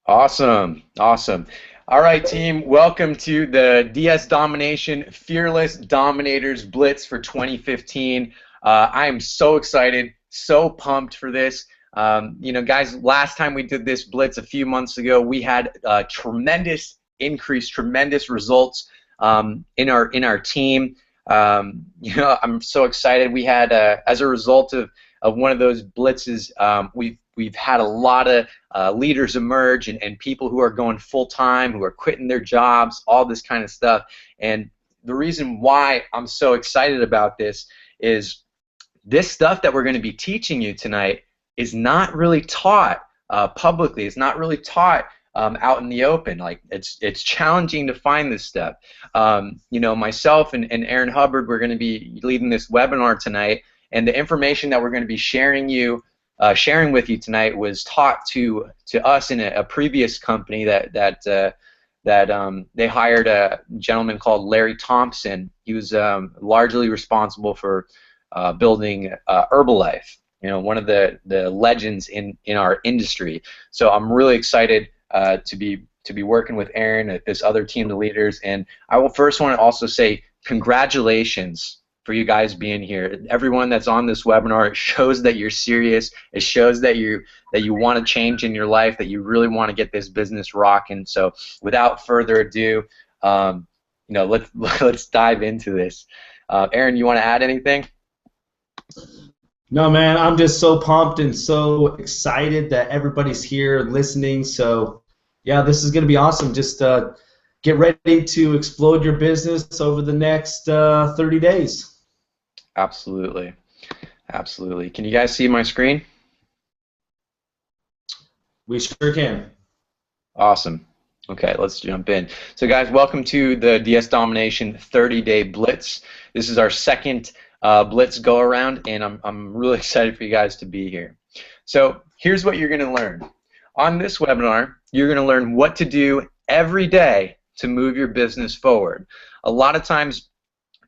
Awesome, awesome. All right, team, welcome to the DS Domination Fearless Dominators Blitz for 2015. I am so excited, so pumped for this. Guys, last time we did this Blitz a few months ago, we had tremendous increase, tremendous results in our team. I'm so excited. We had, as a result of one of those blitzes, we've had a lot of leaders emerge and people who are going full-time, who are quitting their jobs, all this kind of stuff. And the reason why I'm so excited about this is this stuff that we're going to be teaching you tonight is not really taught publicly. It's not really taught out in the open. Like it's challenging to find this stuff. Myself and Aaron Hubbard, we're going to be leading this webinar tonight, and the information that we're going to be sharing with you tonight was taught to us in a previous company that they hired a gentleman called Larry Thompson. He was largely responsible for building Herbalife, one of the legends in our industry. So I'm really excited to be working with Aaron and this other team of leaders. And I will first want to also say congratulations for you guys being here. Everyone that's on this webinar, it shows that you're serious. It shows that you want to change in your life, that you really want to get this business rocking. So without further ado, let's dive into this. Aaron, you want to add anything? No, man, I'm just so pumped and so excited that everybody's here listening. So, yeah, this is going to be awesome. Just get ready to explode your business over the next 30 days. Absolutely. Absolutely. Can you guys see my screen? We sure can. Awesome. Okay, let's jump in. So, guys, welcome to the DS Domination 30-Day Blitz. This is our second Blitz go-around, and I'm really excited for you guys to be here. So, here's what you're going to learn. On this webinar, you're going to learn what to do every day to move your business forward. A lot of times,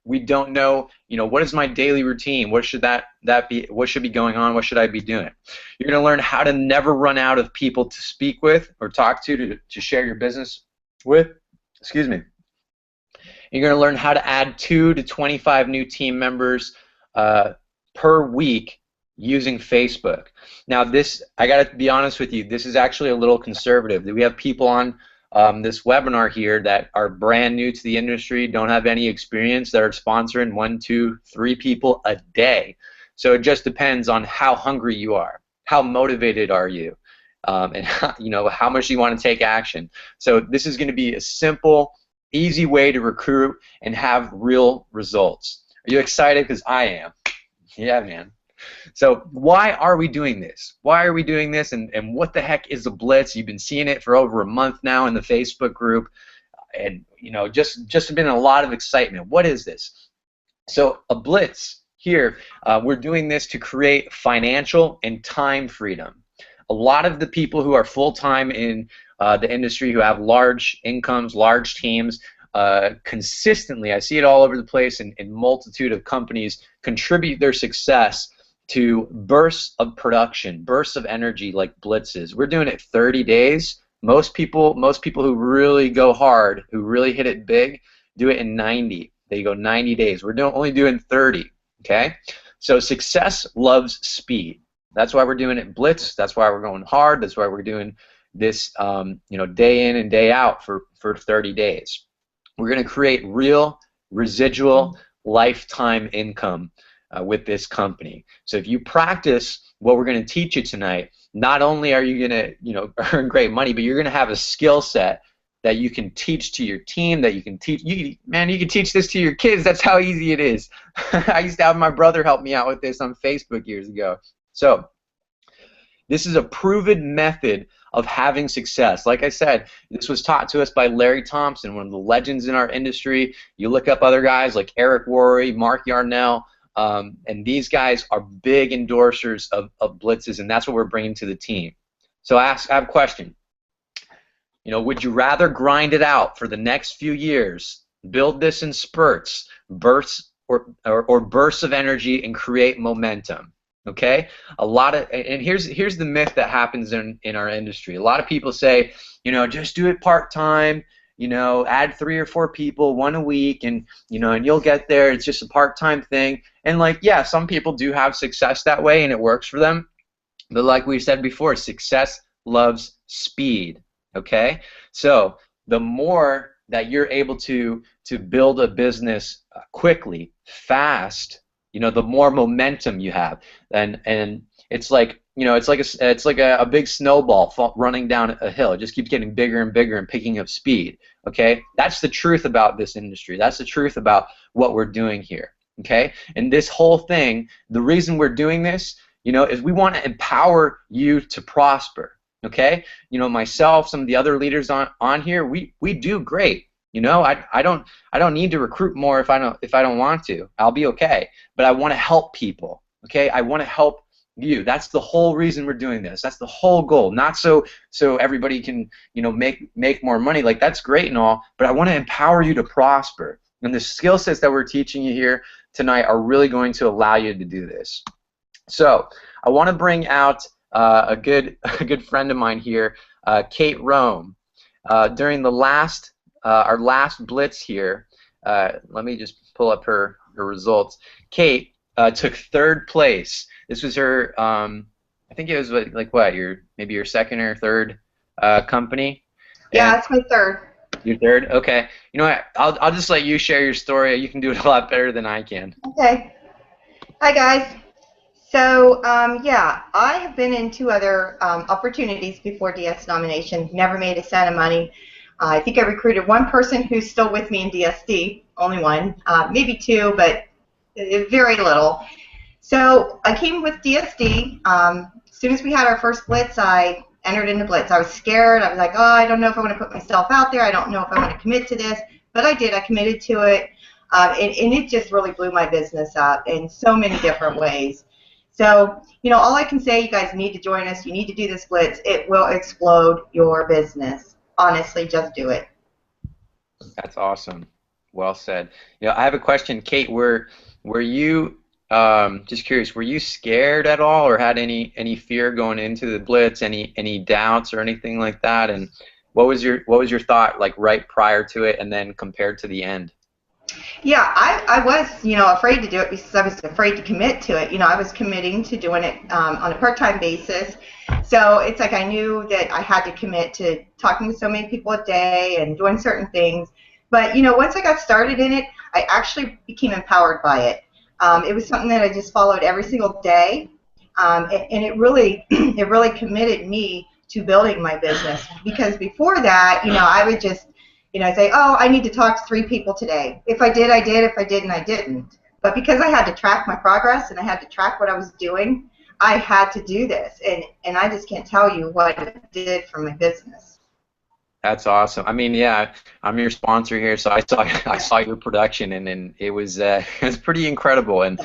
we don't know, what is my daily routine? What should that be? What should be going on? What should I be doing? You're going to learn how to never run out of people to speak with or talk to share your business with. Excuse me. You're going to learn how to add 2 to 25 new team members per week using Facebook. Now, this, I got to be honest with you, this is actually a little conservative. We have people on this webinar here that are brand new to the industry, don't have any experience, that are sponsoring 1, 2, 3 people a day. So it just depends on how hungry you are, how motivated are you, and how much you want to take action. So this is going to be a simple, easy way to recruit and have real results. Are you excited? Because I am. Yeah, man. So why are we doing this? Why are we doing this? And what the heck is a blitz? You've been seeing it for over a month now in the Facebook group, and just been a lot of excitement. What is this? So a blitz here, we're doing this to create financial and time freedom. A lot of the people who are full-time in the industry, who have large incomes, large teams, consistently, I see it all over the place in multitude of companies, contribute their success to bursts of production, bursts of energy like blitzes. We're doing it 30 days. Most people who really go hard, who really hit it big, do it in 90. They go 90 days. We're only doing 30. Okay? So success loves speed. That's why we're doing it blitz. That's why we're going hard. That's why we're doing this day in and day out for 30 days. We're going to create real residual lifetime income with this company. So if you practice what we're going to teach you tonight, not only are you going to earn great money, but you're going to have a skill set that you can teach to your team, that you can teach. You can teach this to your kids. That's how easy it is. I used to have my brother help me out with this on Facebook years ago. So this is a proven method of having success. Like I said, this was taught to us by Larry Thompson, one of the legends in our industry. You look up other guys like Eric Worre, Mark Yarnell, and these guys are big endorsers of blitzes, and that's what we're bringing to the team. So I have a question. Would you rather grind it out for the next few years, build this in spurts, bursts or bursts of energy, and create momentum? Okay, a lot of, and here's the myth that happens in our industry. A lot of people say, just do it part time. Add 3 or 4 people, one a week, and and you'll get there. It's just a part-time thing. And like, yeah, some people do have success that way, and it works for them. But like we said before, success loves speed. Okay, so the more that you're able to build a business quickly, fast, the more momentum you have, and it's like it's like a big snowball running down a hill. It just keeps getting bigger and bigger and picking up speed. Okay, that's the truth about this industry. That's the truth about what we're doing here. Okay, and this whole thing, the reason we're doing this, is we want to empower you to prosper. Okay, myself, some of the other leaders on here, we do great. I don't need to recruit more if I don't want to. I'll be okay. But I want to help people. Okay, I want to help you. That's the whole reason we're doing this. That's the whole goal. Not so everybody can make more money. Like, that's great and all, but I want to empower you to prosper. And the skill sets that we're teaching you here tonight are really going to allow you to do this. So I want to bring out a good friend of mine here, Kate Rome. During the our last blitz here, let me just pull up her results. Kate took 3rd place. This was her, I think it was like what, maybe your 2nd or 3rd company? Yeah, it's my 3rd. Your 3rd? Okay. You know what? I'll just let you share your story. You can do it a lot better than I can. Okay. Hi, guys. So, yeah, I have been in 2 other opportunities before DS nomination. Never made a cent of money. I think I recruited 1 person who's still with me in DSD, only 1, maybe 2, but very little. So I came with DSD. As soon as we had our first blitz, I entered into blitz. I was scared. I was like, oh, I don't know if I want to put myself out there. I don't know if I want to commit to this. But I did. I committed to it. And it just really blew my business up in so many different ways. So, all I can say, you guys need to join us. You need to do this blitz. It will explode your business. Honestly, just do it. That's awesome. Well said. I have a question, Kate. Were you just curious? Were you scared at all, or had any fear going into the blitz? Any doubts or anything like that? And what was your thought like right prior to it, and then compared to the end? Yeah, I was, afraid to do it because I was afraid to commit to it. I was committing to doing it on a part-time basis. So it's like I knew that I had to commit to talking to so many people a day and doing certain things. But, once I got started in it, I actually became empowered by it. It was something that I just followed every single day. And it really committed me to building my business. Because before that, I would just say, oh, I need to talk to 3 people today. If I did, I did. If I didn't, I didn't. But because I had to track my progress and I had to track what I was doing, I had to do this. And I just can't tell you what it did for my business. That's awesome. I mean, yeah, I'm your sponsor here, so I saw your production, and it was pretty incredible. And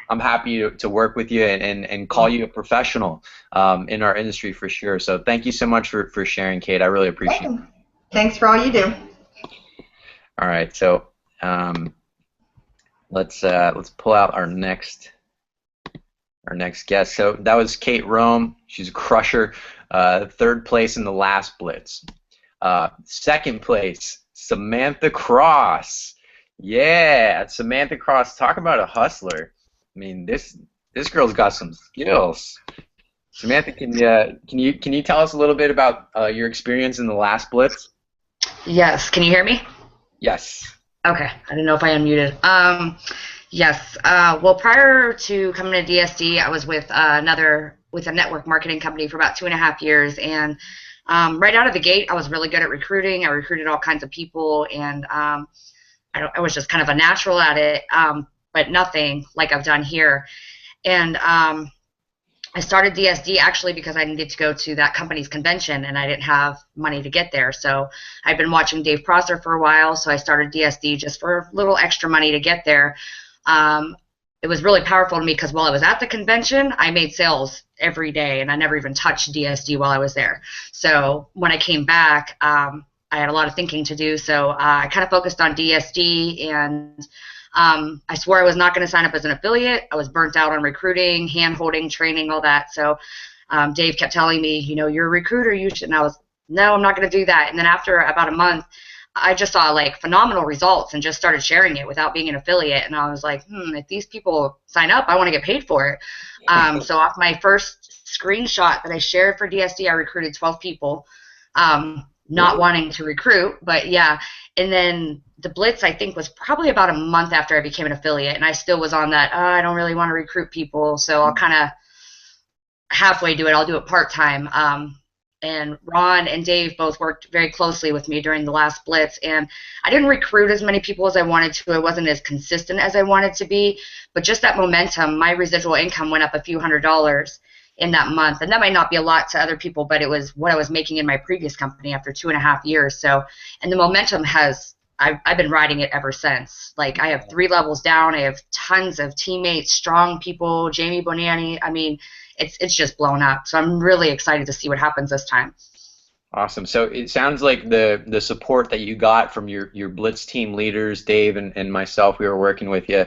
I'm happy to work with you and call you a professional in our industry for sure. So thank you so much for sharing, Kate. I really appreciate it. Thanks for all you do. All right, so let's pull out our next guest. So that was Kate Rome. She's a crusher. 3rd place in the last blitz. 2nd place, Samantha Cross. Yeah, Samantha Cross. Talk about a hustler. I mean, this girl's got some skills. Samantha, can you tell us a little bit about your experience in the last blitz? Yes. Can you hear me? Yes. Okay. I didn't know if I unmuted. Yes. Well, prior to coming to DSD, I was with a network marketing company for about 2.5 years, and right out of the gate, I was really good at recruiting. I recruited all kinds of people, and I was just kind of a natural at it, but nothing like I've done here. And I started DSD actually because I needed to go to that company's convention, and I didn't have money to get there. So I've been watching Dave Prosser for a while, so I started DSD just for a little extra money to get there. It was really powerful to me because while I was at the convention, I made sales every day, and I never even touched DSD while I was there. So when I came back, I had a lot of thinking to do, so I kind of focused on DSD, and I swore I was not going to sign up as an affiliate. I was burnt out on recruiting, hand-holding, training, all that. So Dave kept telling me, you know, you're a recruiter, you should. And I was, no, I'm not going to do that. And then after about a month, I just saw like phenomenal results and just started sharing it without being an affiliate. And I was like, if these people sign up, I want to get paid for it. So off my first screenshot that I shared for DSD, I recruited 12 people, not wanting to recruit, but yeah. And then the Blitz, I think, was probably about a month after I became an affiliate. And I still was on that, I don't really want to recruit people, so I'll kind of halfway do it. I'll do it part-time. And Ron and Dave both worked very closely with me during the last Blitz, and I didn't recruit as many people as I wanted to. I wasn't as consistent as I wanted to be, but just that momentum, my residual income went up a few $100s in that month, and that might not be a lot to other people, but it was what I was making in my previous company after 2.5 years. So, and the momentum has, I've been riding it ever since. Like, I have 3 levels down. I have tons of teammates, strong people, Jamie Bonanni. I mean, it's just blown up. So I'm really excited to see what happens this time. Awesome. So it sounds like the support that you got from your Blitz team leaders, Dave and myself, we were working with you.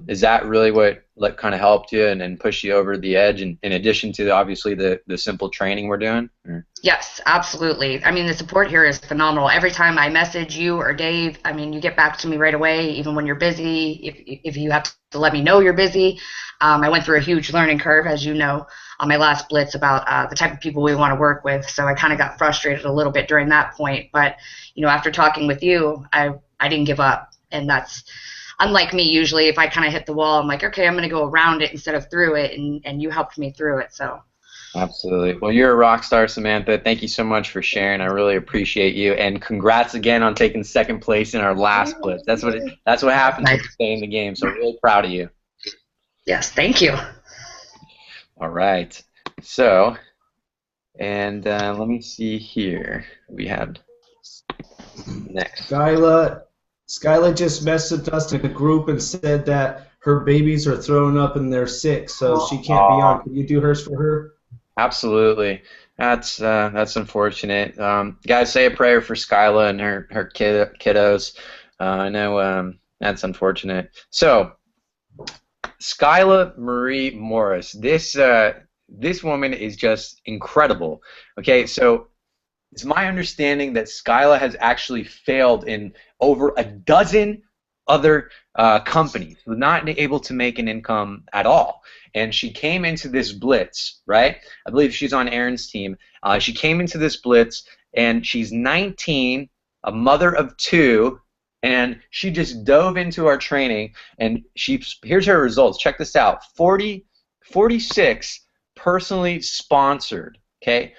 Is that really what kind of helped you and pushed you over the edge, in addition to obviously the simple training we're doing? Or? Yes, absolutely. I mean, the support here is phenomenal. Every time I message you or Dave, I mean, you get back to me right away, even when you're busy, if you have to let me know you're busy. I went through a huge learning curve, as you know, on my last Blitz about the type of people we want to work with. So I kind of got frustrated a little bit during that point. But, you know, after talking with you, I didn't give up. And that's unlike me. Usually if I kind of hit the wall, I'm like, okay, I'm going to go around it instead of through it. And you helped me through it. So. Absolutely. Well, you're a rock star, Samantha. Thank you so much for sharing. I really appreciate you. And congrats again on taking 2nd place in our last Blitz. That's what happens when you stay in the game. So really proud of you. Yes, thank you. All right. So, and let me see here. We have next. Skyla just messaged us in the group and said that her babies are throwing up and they're sick, so she can't be on. Can you do hers for her? Absolutely. That's unfortunate. Guys, say a prayer for Skyla and her kiddos. I know that's unfortunate. So, Skyla Marie Morris, this woman is just incredible. Okay, so it's my understanding that Skyla has actually failed in over a dozen other companies, not able to make an income at all. And she came into this Blitz, right? I believe she's on Aaron's team. She came into this Blitz, and she's 19, a mother of 2, and she just dove into our training, and here's her results. Check this out. 46 personally sponsored, okay,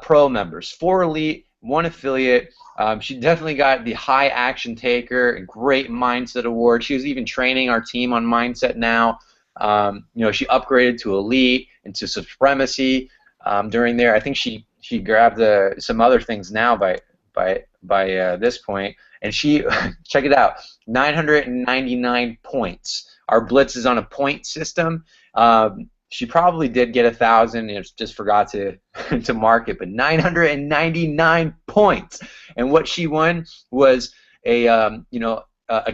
pro members, 4 elite, 1 affiliate. She definitely got the high action taker and great mindset award. She was even training our team on mindset now. You know, she upgraded to elite and to supremacy during there. I think she grabbed some other things now by this point. And she, check it out, 999 points. Our Blitz is on a point system. She probably did get 1,000 and just forgot to mark it, but 999 points. And what she won was a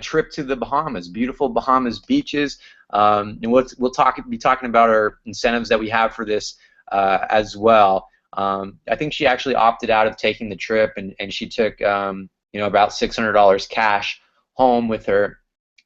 trip to the Bahamas, beautiful Bahamas beaches. And we'll be talking about our incentives that we have for this as well. I think she actually opted out of taking the trip, and she took about $600 cash home with her.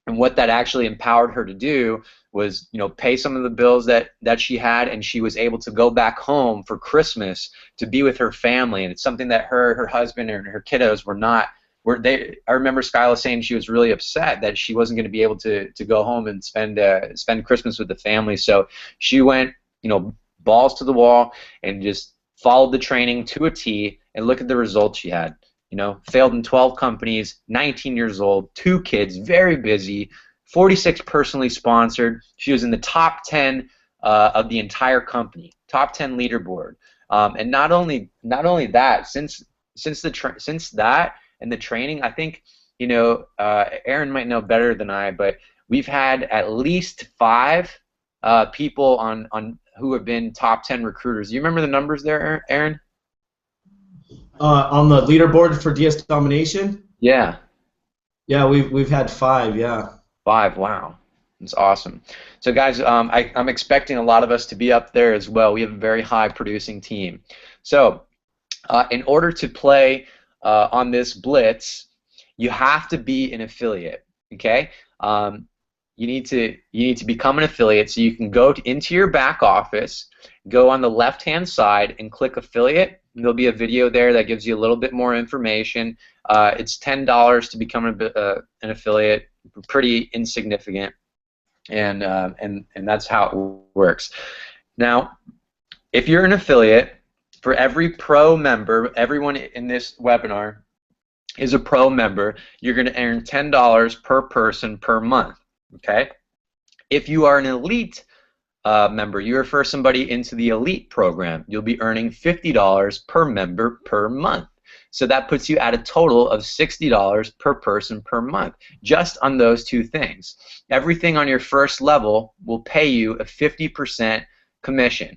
And what that actually empowered her to do was, pay some of the bills that she had, and she was able to go back home for Christmas to be with her family. And it's something that her husband and her kiddos were not. I remember Skyla saying she was really upset that she wasn't going to be able to go home and spend Christmas with the family. So she went, balls to the wall and just followed the training to a T. And look at the results she had. Failed in 12 companies, 19 years old, 2 kids, very busy, 46 personally sponsored. She was in the top 10 of the entire company, top 10 leaderboard. And not only that, since that and the training, I think Aaron might know better than I, but we've had at least 5 people on who have been top 10 recruiters. Do you remember the numbers there, Aaron? On the leaderboard for DS Domination? Yeah. Yeah, we've had 5, yeah. 5. Wow. That's awesome. So guys, I'm expecting a lot of us to be up there as well. We have a very high producing team. So in order to play on this blitz, you have to be an affiliate. Okay. You need to become an affiliate. So you can go into your back office, go on the left-hand side, and click affiliate. And there'll be a video there that gives you a little bit more information. It's $10 to become an affiliate. Pretty insignificant. And that's how it works. Now, if you're an affiliate, for every pro member, everyone in this webinar is a pro member, you're going to earn $10 per person per month. Okay? If you are an elite member, you refer somebody into the elite program, you'll be earning $50 per member per month. So that puts you at a total of $60 per person per month, just on those two things. Everything on your first level will pay you a 50% commission.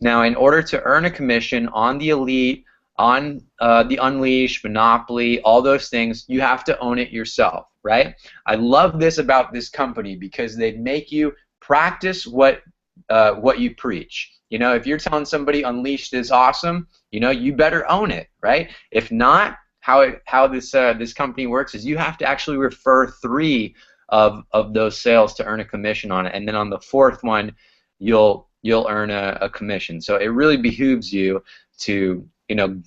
Now, in order to earn a commission on the elite, on the Unleash, Monopoly, all those things, you have to own it yourself, right? I love this about this company because they make you practice what you preach. You know, if you're telling somebody Unleashed is awesome, you know, you better own it, right? If not, how this company works is you have to actually refer 3 of those sales to earn a commission on it, and then on the 4th one, you'll earn a commission. So it really behooves you to, you know,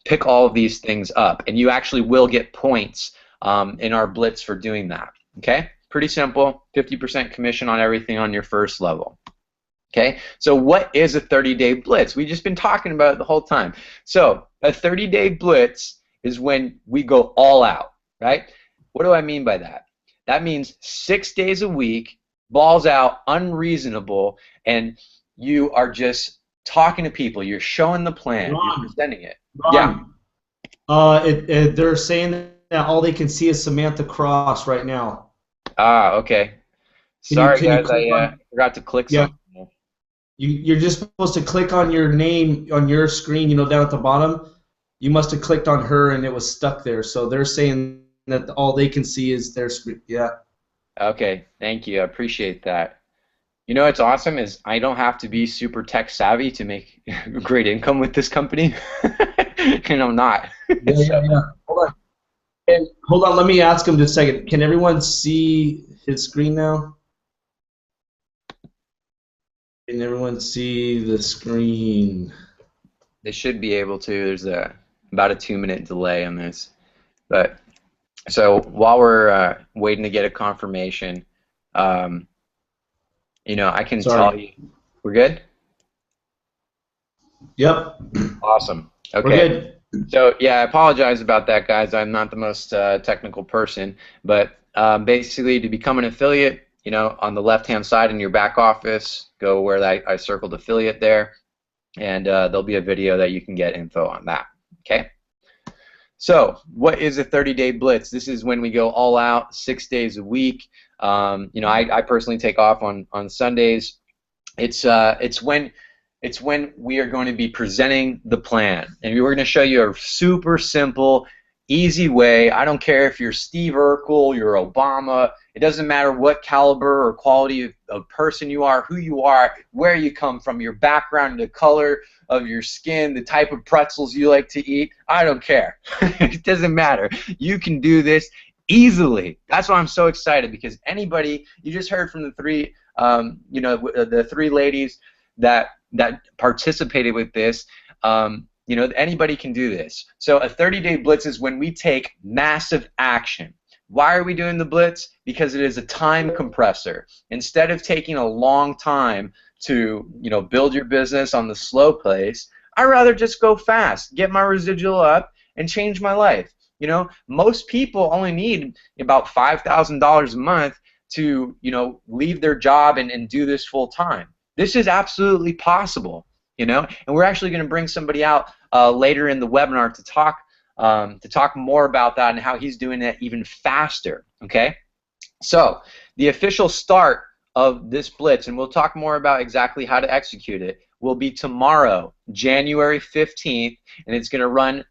pick all of these things up, and you actually will get points in our blitz for doing that. Okay, pretty simple. 50% commission on everything on your first level. Okay, so what is a 30-day blitz? We've just been talking about it the whole time. So a 30-day blitz is when we go all out, right? What do I mean by that? That means 6 days a week, balls out, unreasonable, and you are just talking to people. You're showing the plan. Ron, you're presenting it. Ron, yeah. They're saying that all they can see is Samantha Cross right now. Ah, okay. Sorry, guys, I forgot to click something. You're just supposed to click on your name on your screen, you know, down at the bottom. You must have clicked on her and it was stuck there. So they're saying that all they can see is their screen. Yeah. Okay, thank you. I appreciate that. You know what's awesome is I don't have to be super tech savvy to make great income with this company. And I'm not. Yeah. Hold on, let me ask him just a second. Can everyone see his screen now? Can everyone see the screen? They should be able to. There's about a 2-minute delay on this. But so while we're waiting to get a confirmation, you know, I can tell you. We're good? Yep. Awesome. Okay. We're good. So yeah, I apologize about that, guys. I'm not the most technical person, but basically, to become an affiliate, you know, on the left-hand side in your back office, go where I circled affiliate there, and there'll be a video that you can get info on that. Okay. So what is a 30-day blitz? This is when we go all out, 6 days a week. You know, I personally take off on Sundays. It's when we are going to be presenting the plan, and we're going to show you a super simple, easy way. I don't care if you're Steve Urkel, you're Obama. It doesn't matter what caliber or quality of person you are, who you are, where you come from, your background, the color of your skin, the type of pretzels you like to eat. I don't care. It doesn't matter. You can do this easily. That's why I'm so excited, because anybody, you just heard from the 3, you know, the 3 ladies that participated with this. You know, anybody can do this. So a 30-day blitz is when we take massive action. Why are we doing the blitz? Because it is a time compressor. Instead of taking a long time to, you know, build your business on the slow pace, I'd rather just go fast, get my residual up, and change my life. You know, most people only need about $5,000 a month to, you know, leave their job and do this full time. This is absolutely possible, you know, and we're actually going to bring somebody out later in the webinar to talk more about that and how he's doing it even faster. Okay, so the official start of this blitz, and we'll talk more about exactly how to execute it, will be tomorrow, January 15th, and it's going to run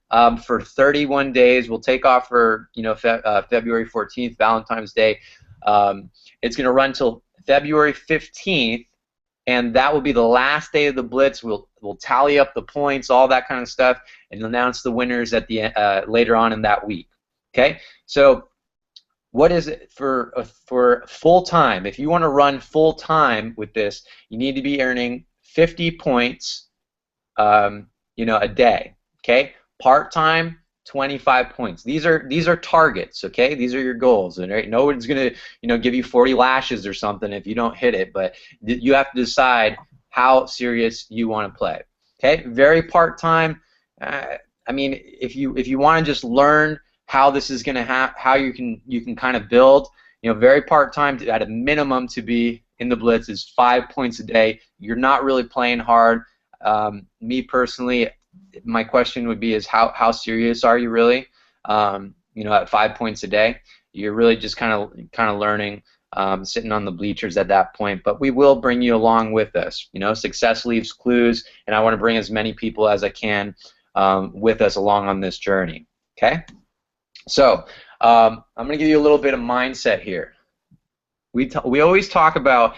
for 31 days. We'll take off for, you know, February 14th, Valentine's Day. It's going to run till February 15th, and that will be the last day of the Blitz. We'll tally up the points, all that kind of stuff, and announce the winners at the later on in that week. Okay, so what is it for full time? If you want to run full time with this, you need to be earning 50 points, a day. Okay, part time, 25 points. These are targets. Okay, these are your goals. And right, no one's gonna give you 40 lashes or something if you don't hit it. But you have to decide how serious you want to play. Okay, very part time. I mean, if you want to just learn how this is gonna how you can kind of build, very part time at a minimum to be in the Blitz is 5 points a day. You're not really playing hard. Me personally, my question would be is how serious are you really? At 5 points a day, you're really just kind of learning, sitting on the bleachers at that point. But we will bring you along with us. Success leaves clues, and I want to bring as many people as I can with us along on this journey. Okay. So I'm going to give you a little bit of mindset here. We always talk about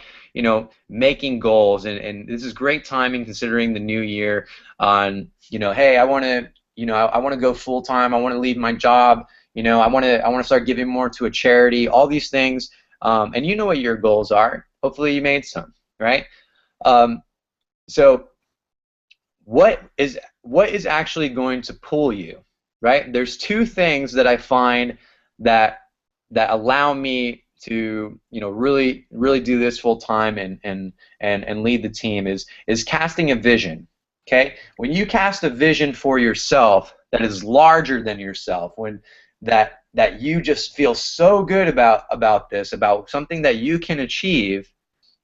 making goals, and this is great timing considering the new year. On hey, I want to go full time. I want to leave my job. I want to start giving more to a charity. All these things, and you know what your goals are. Hopefully, you made some, right? So, what is actually going to pull you, right? There's two things that I find that allow me to really do this full time and lead the team is casting a vision. Okay, when you cast a vision for yourself that is larger than yourself, when that you just feel so good about this, about something that you can achieve,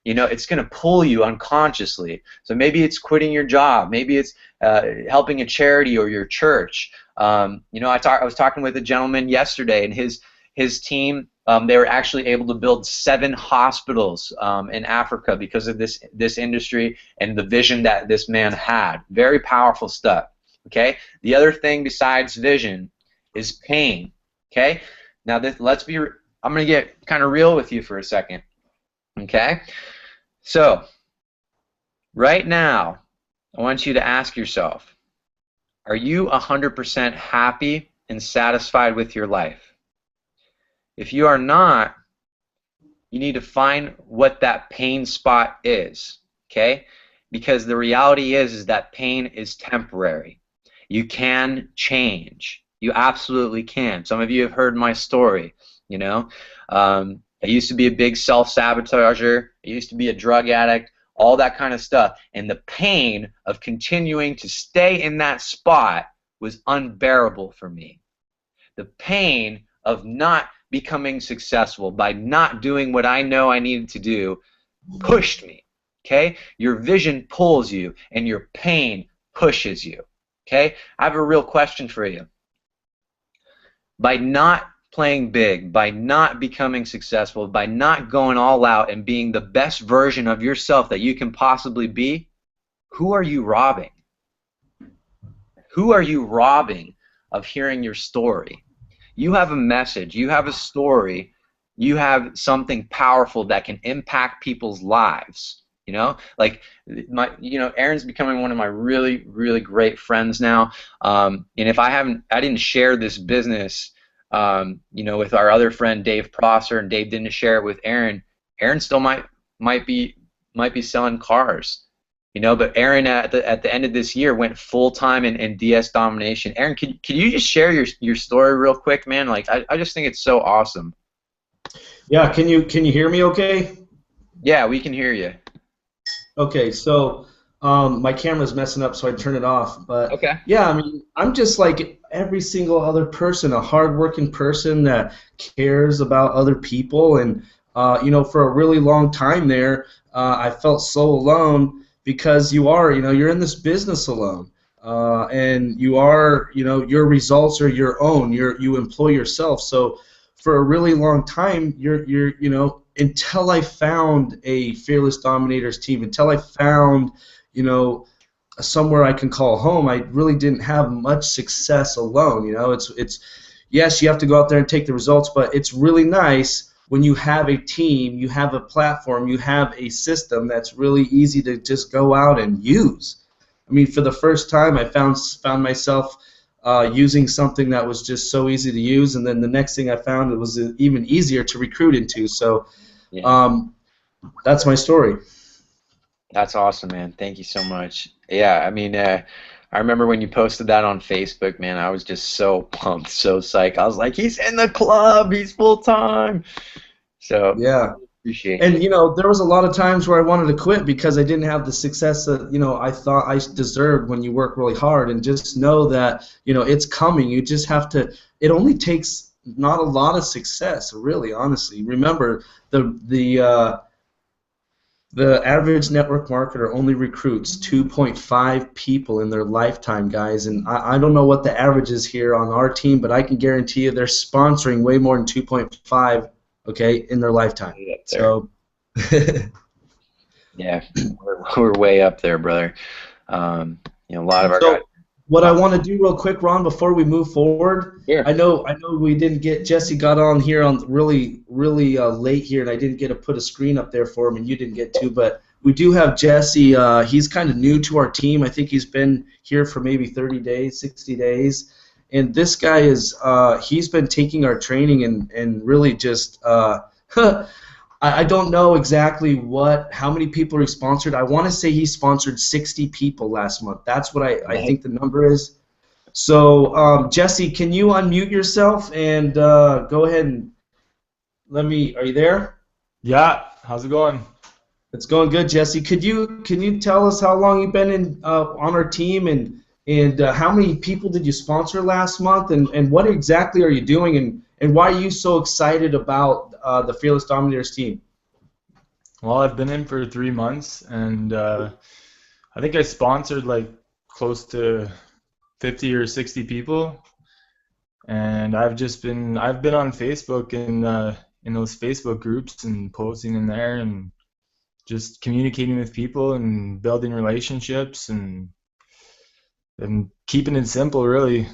it's going to pull you unconsciously. So maybe it's quitting your job, maybe it's helping a charity or your church. I was talking with a gentleman yesterday, and his team, they were actually able to build 7 hospitals in Africa because of this industry and the vision that this man had. Very powerful stuff. Okay. The other thing besides vision is pain. Okay. Now I'm going to get kind of real with you for a second. Okay. So right now, I want you to ask yourself, are you 100% happy and satisfied with your life? If you are not, you need to find what that pain spot is, okay? Because the reality is that pain is temporary. You can change. You absolutely can. Some of you have heard my story, I used to be a big self-sabotager. I used to be a drug addict, all that kind of stuff. And the pain of continuing to stay in that spot was unbearable for me. The pain of not becoming successful by not doing what I know I needed to do pushed me. Okay? Your vision pulls you and your pain pushes you. Okay? I have a real question for you. By not playing big, by not becoming successful, by not going all out and being the best version of yourself that you can possibly be, who are you robbing? Who are you robbing of hearing your story? You have a message, you have a story, you have something powerful that can impact people's lives. Like Aaron's becoming one of my really, really great friends now. And if I didn't share this business, with our other friend Dave Prosser, and Dave didn't share it with Aaron, Aaron still might be selling cars. But Aaron at the end of this year went full time in DS domination. Aaron, could you just share your story real quick, man? Like I just think it's so awesome. Yeah, can you hear me okay? Yeah, we can hear you. Okay, so my camera's messing up, so I turn it off. But okay. Yeah, I mean, I'm just like every single other person, a hardworking person that cares about other people, and for a really long time there, I felt so alone. Because you're in this business alone, and your results are your own. You employ yourself. So for a really long time, until I found a Fearless Dominators team, until I found, somewhere I can call home, I really didn't have much success alone. It's yes, you have to go out there and take the results, but it's really nice when you have a team, you have a platform, you have a system that's really easy to just go out and use. I mean, for the first time, I found myself using something that was just so easy to use, and then the next thing I found, it was even easier to recruit into. So that's my story. That's awesome, man. Thank you so much. Yeah, I mean, I remember when you posted that on Facebook, man, I was just so pumped, so psyched. I was like, he's in the club, he's full-time. So, yeah. Appreciate and, it. you know, there was a lot of times where I wanted to quit because I didn't have the success that, you know, I thought I deserved when you work really hard. And just know that, you know, it's coming. You just have to, it only takes not a lot of success, really, honestly. Remember, the average network marketer only recruits 2.5 people in their lifetime, guys. And I don't know what the average is here on our team, but I can guarantee you they're sponsoring way more than 2.5, okay, in their lifetime. So, yeah, we're way up there, brother. You know, a lot of our guys. What I want to do real quick, Ron, before we move forward, I know we didn't get Jesse got on here on really late here, and I didn't get to put a screen up there for him, and you didn't get to, but we do have Jesse. He's kind of new to our team. I think he's been here for maybe 30 days, 60 days, and this guy is he's been taking our training and really just I don't know exactly how many people he sponsored. I want to say he sponsored 60 people last month. That's what I think the number is. So, Jesse, can you unmute yourself and go ahead and are you there? Yeah. How's it going? It's going good, Jesse. Can you tell us how long you've been on our team and how many people did you sponsor last month and what exactly are you doing and why are you so excited about the Fearless Dominators team? Well, I've been in for 3 months, and I think I sponsored like close to 50 or 60 people, and I've been on Facebook and in those Facebook groups and posting in there and just communicating with people and building relationships and keeping it simple, really.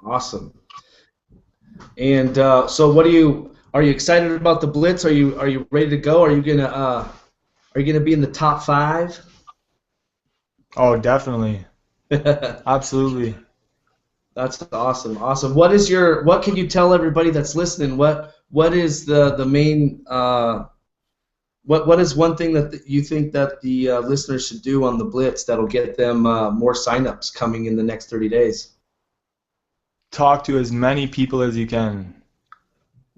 Awesome. And so, are you excited about the Blitz? Are you ready to go? Are you gonna be in the top 5? Oh, definitely. Absolutely. That's awesome. Awesome. What can you tell everybody that's listening? What is the main what is one thing that you think that the listeners should do on the Blitz that'll get them more signups coming in the next 30 days? Talk to as many people as you can.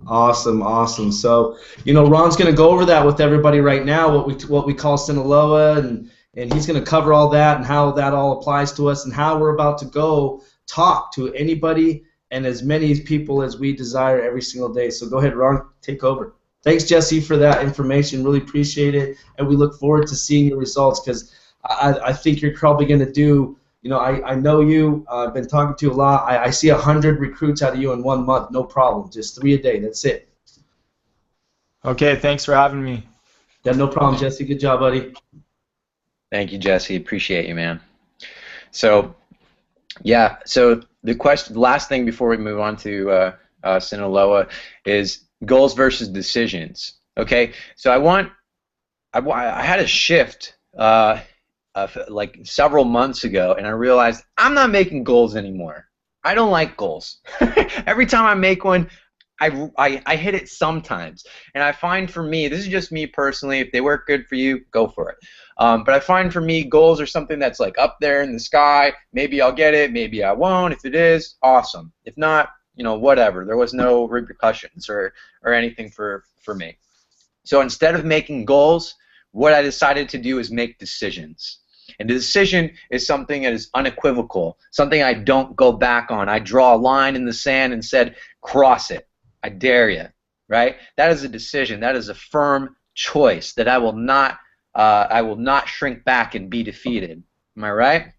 Awesome, awesome. So, you know, Ron's going to go over that with everybody right now, what we call Sinaloa, and he's going to cover all that and how that all applies to us and how we're about to go talk to anybody and as many people as we desire every single day. So go ahead, Ron, take over. Thanks, Jesse, for that information. Really appreciate it, and we look forward to seeing your results because I think you're probably going to do. You know, I know you. I've been talking to you a lot. I see 100 recruits out of you in 1 month, no problem. Just 3 a day. That's it. Okay, thanks for having me. Yeah, no problem, Jesse. Good job, buddy. Thank you, Jesse. Appreciate you, man. So, yeah. So the last thing before we move on to Sinaloa is goals versus decisions. Okay. So I had a shift. Like several months ago, and I realized I'm not making goals anymore. I don't like goals. Every time I make one, I hit it sometimes, and I find for me, this is just me personally, if they work good for you, go for it. But I find for me, goals are something that's like up there in the sky. Maybe I'll get it, maybe I won't. If it is, awesome. If not, you know, whatever. There was no repercussions or anything for me. So instead of making goals, what I decided to do is make decisions. And the decision is something that is unequivocal, something I don't go back on. I draw a line in the sand and said, cross it. I dare you, right? That is a decision. That is a firm choice that I will not shrink back and be defeated. Am I right?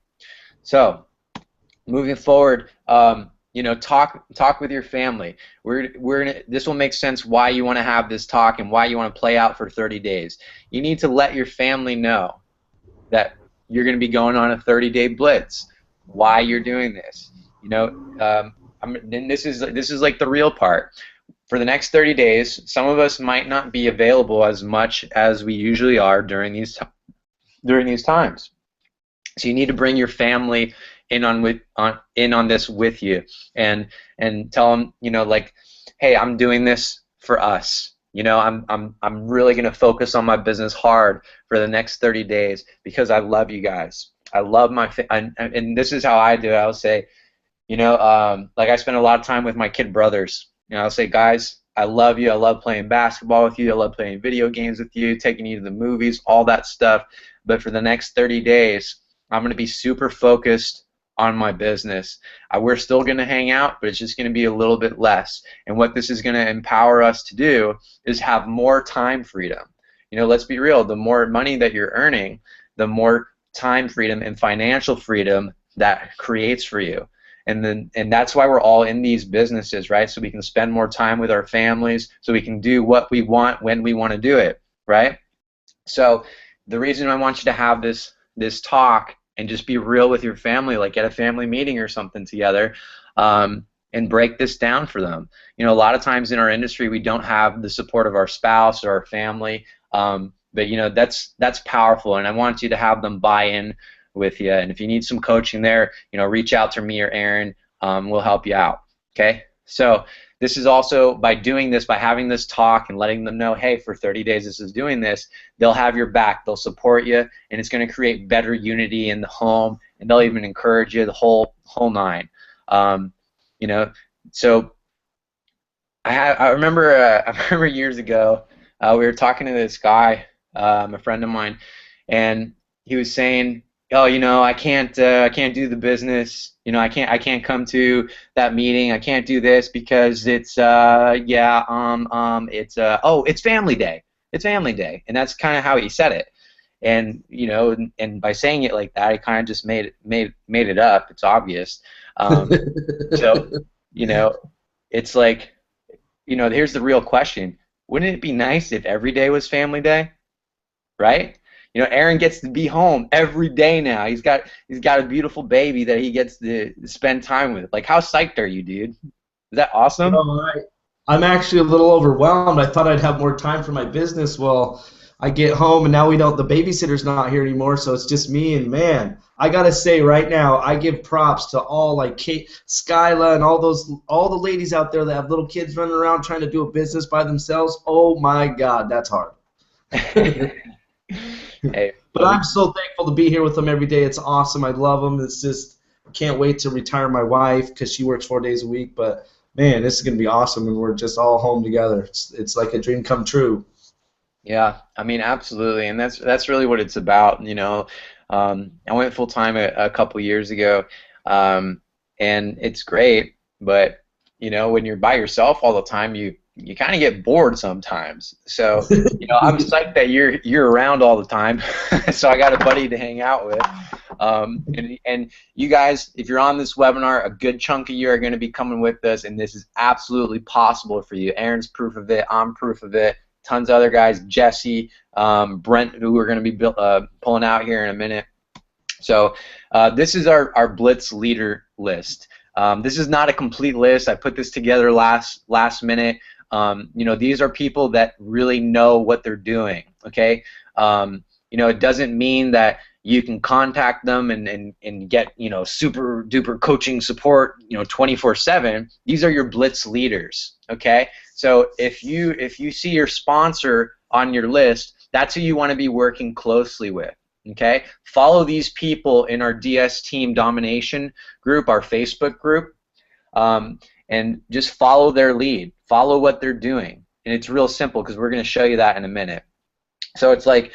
So, moving forward, you know, talk with your family. This will make sense why you want to have this talk and why you want to play out for 30 days. You need to let your family know that you're going to be going on a 30-day blitz. Why you're doing this? You know, and this is like the real part. for the next 30 days, some of us might not be available as much as we usually are during these times. So you need to bring your family in on this with you, and tell them, like, hey, I'm doing this for us. I'm really going to focus on my business hard for the next 30 days because I love you guys. I love and this is how I do it. I'll say, like, I spend a lot of time with my kid brothers. I'll say, guys, I love you. I love playing basketball with you. I love playing video games with you, taking you to the movies, all that stuff. But for the next 30 days, I'm going to be super focused on my business. We're still going to hang out, but it's just going to be a little bit less. And what this is going to empower us to do is have more time freedom. Let's be real. The more money that you're earning, the more time freedom and financial freedom that creates for you. And that's why we're all in these businesses, right? So we can spend more time with our families, so we can do what we want when we want to do it, right? So the reason I want you to have this talk and just be real with your family, like get a family meeting or something together, and break this down for them. A lot of times in our industry we don't have the support of our spouse or our family, but that's powerful, and I want you to have them buy in with you. And if you need some coaching there, reach out to me or Aaron. We'll help you out. Okay? So this is also, by doing this, by having this talk and letting them know, hey, for 30 days this is doing this, they'll have your back, they'll support you, and it's going to create better unity in the home, and they'll even encourage you, the whole nine. So I remember years ago, we were talking to this guy, a friend of mine, and he was saying, oh, I can't do the business. I can't come to that meeting. I can't do this because it's it's family day. It's family day, and that's kind of how he said it. And and by saying it like that, he kind of just made it up. It's obvious. So it's like, here's the real question: wouldn't it be nice if every day was family day, right? Aaron gets to be home every day now. He's got a beautiful baby that he gets to spend time with. Like, how psyched are you, dude? Is that awesome? I'm actually a little overwhelmed. I thought I'd have more time for my business. Well, I get home and now the babysitter's not here anymore, so it's just me. And man, I gotta say right now, I give props to all, like Kate, Skyla, and all the ladies out there that have little kids running around trying to do a business by themselves. Oh my God, that's hard. Hey, but I'm so thankful to be here with them every day. It's awesome. I love them. It's just, can't wait to retire my wife because she works 4 days a week. But man, this is gonna be awesome, and we're just all home together. It's like a dream come true. Yeah, I mean, absolutely, and that's really what it's about. I went full time a couple years ago, and it's great. But when you're by yourself all the time, you kind of get bored sometimes. So I'm psyched that you're around all the time. So I got a buddy to hang out with. And you guys, if you're on this webinar, a good chunk of you are going to be coming with us, and this is absolutely possible for you. Aaron's proof of it. I'm proof of it. Tons of other guys, Jesse, Brent, who we're going to be pulling out here in a minute. So this is our Blitz leader list. This is not a complete list. I put this together last minute. These are people that really know what they're doing. Okay, it doesn't mean that you can contact them and get super duper coaching support 24/7. These are your Blitz leaders. Okay, so if you see your sponsor on your list, that's who you want to be working closely with. Okay, follow these people in our DS Team Domination group, our Facebook group, and just follow their lead. Follow what they're doing, and it's real simple because we're going to show you that in a minute. So it's like,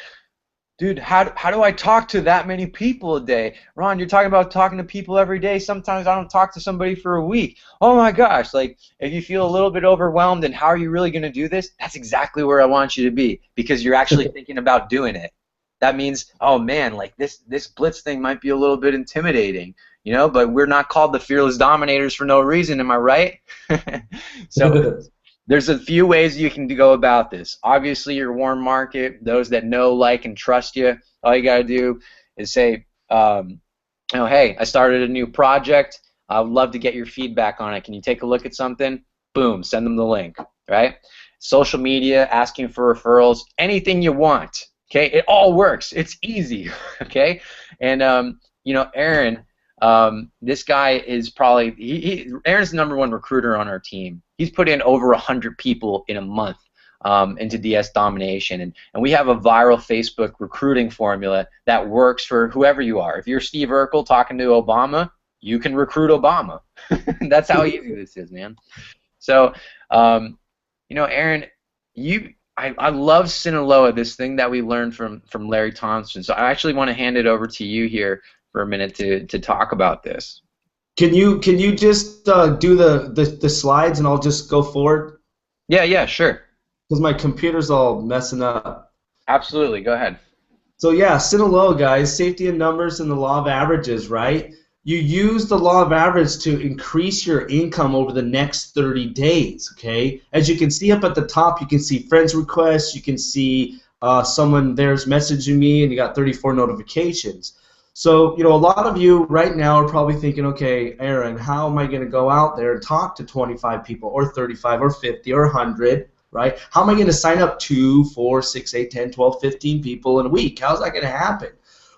dude, how do I talk to that many people a day? Ron, you're talking about talking to people every day. Sometimes I don't talk to somebody for a week. Oh my gosh, like if you feel a little bit overwhelmed and how are you really going to do this? That's exactly where I want you to be, because you're actually thinking about doing it. That means, oh man, like this Blitz thing might be a little bit intimidating, but we're not called the Fearless Dominators for no reason, am I right? So there's a few ways you can go about this. Obviously, your warm market, those that know, like, and trust you, all you got to do is say, hey, I started a new project. I would love to get your feedback on it. Can you take a look at something? Boom, send them the link. right? Social media, asking for referrals, anything you want. Okay, it all works. It's easy. Okay, and you know, Aaron, this guy is probably Aaron's the #1 recruiter on our team. He's put in over 100 people in a month into DS Domination, and we have a viral Facebook recruiting formula that works for whoever you are. If you're Steve Urkel talking to Obama, you can recruit Obama. That's how easy this is, man. So, you know, Aaron, I love Sinaloa, this thing that we learned from Larry Thompson. So I actually want to hand it over to you here for a minute to talk about this. Can you just do the slides and I'll just go forward? Yeah, sure. Because my computer's all messing up. Absolutely, go ahead. So yeah, Sinaloa, guys, safety in numbers and the law of averages, right? You use the law of averages to increase your income over the next 30 days, okay? As you can see up at the top, you can see friends requests, you can see someone there's messaging me, and you got 34 notifications. So, you know, a lot of you right now are probably thinking, okay, Aaron, how am I going to go out there and talk to 25 people or 35 or 50 or 100, right? How am I going to sign up 2, 4, 6, 8, 10, 12, 15 people in a week? How's that going to happen?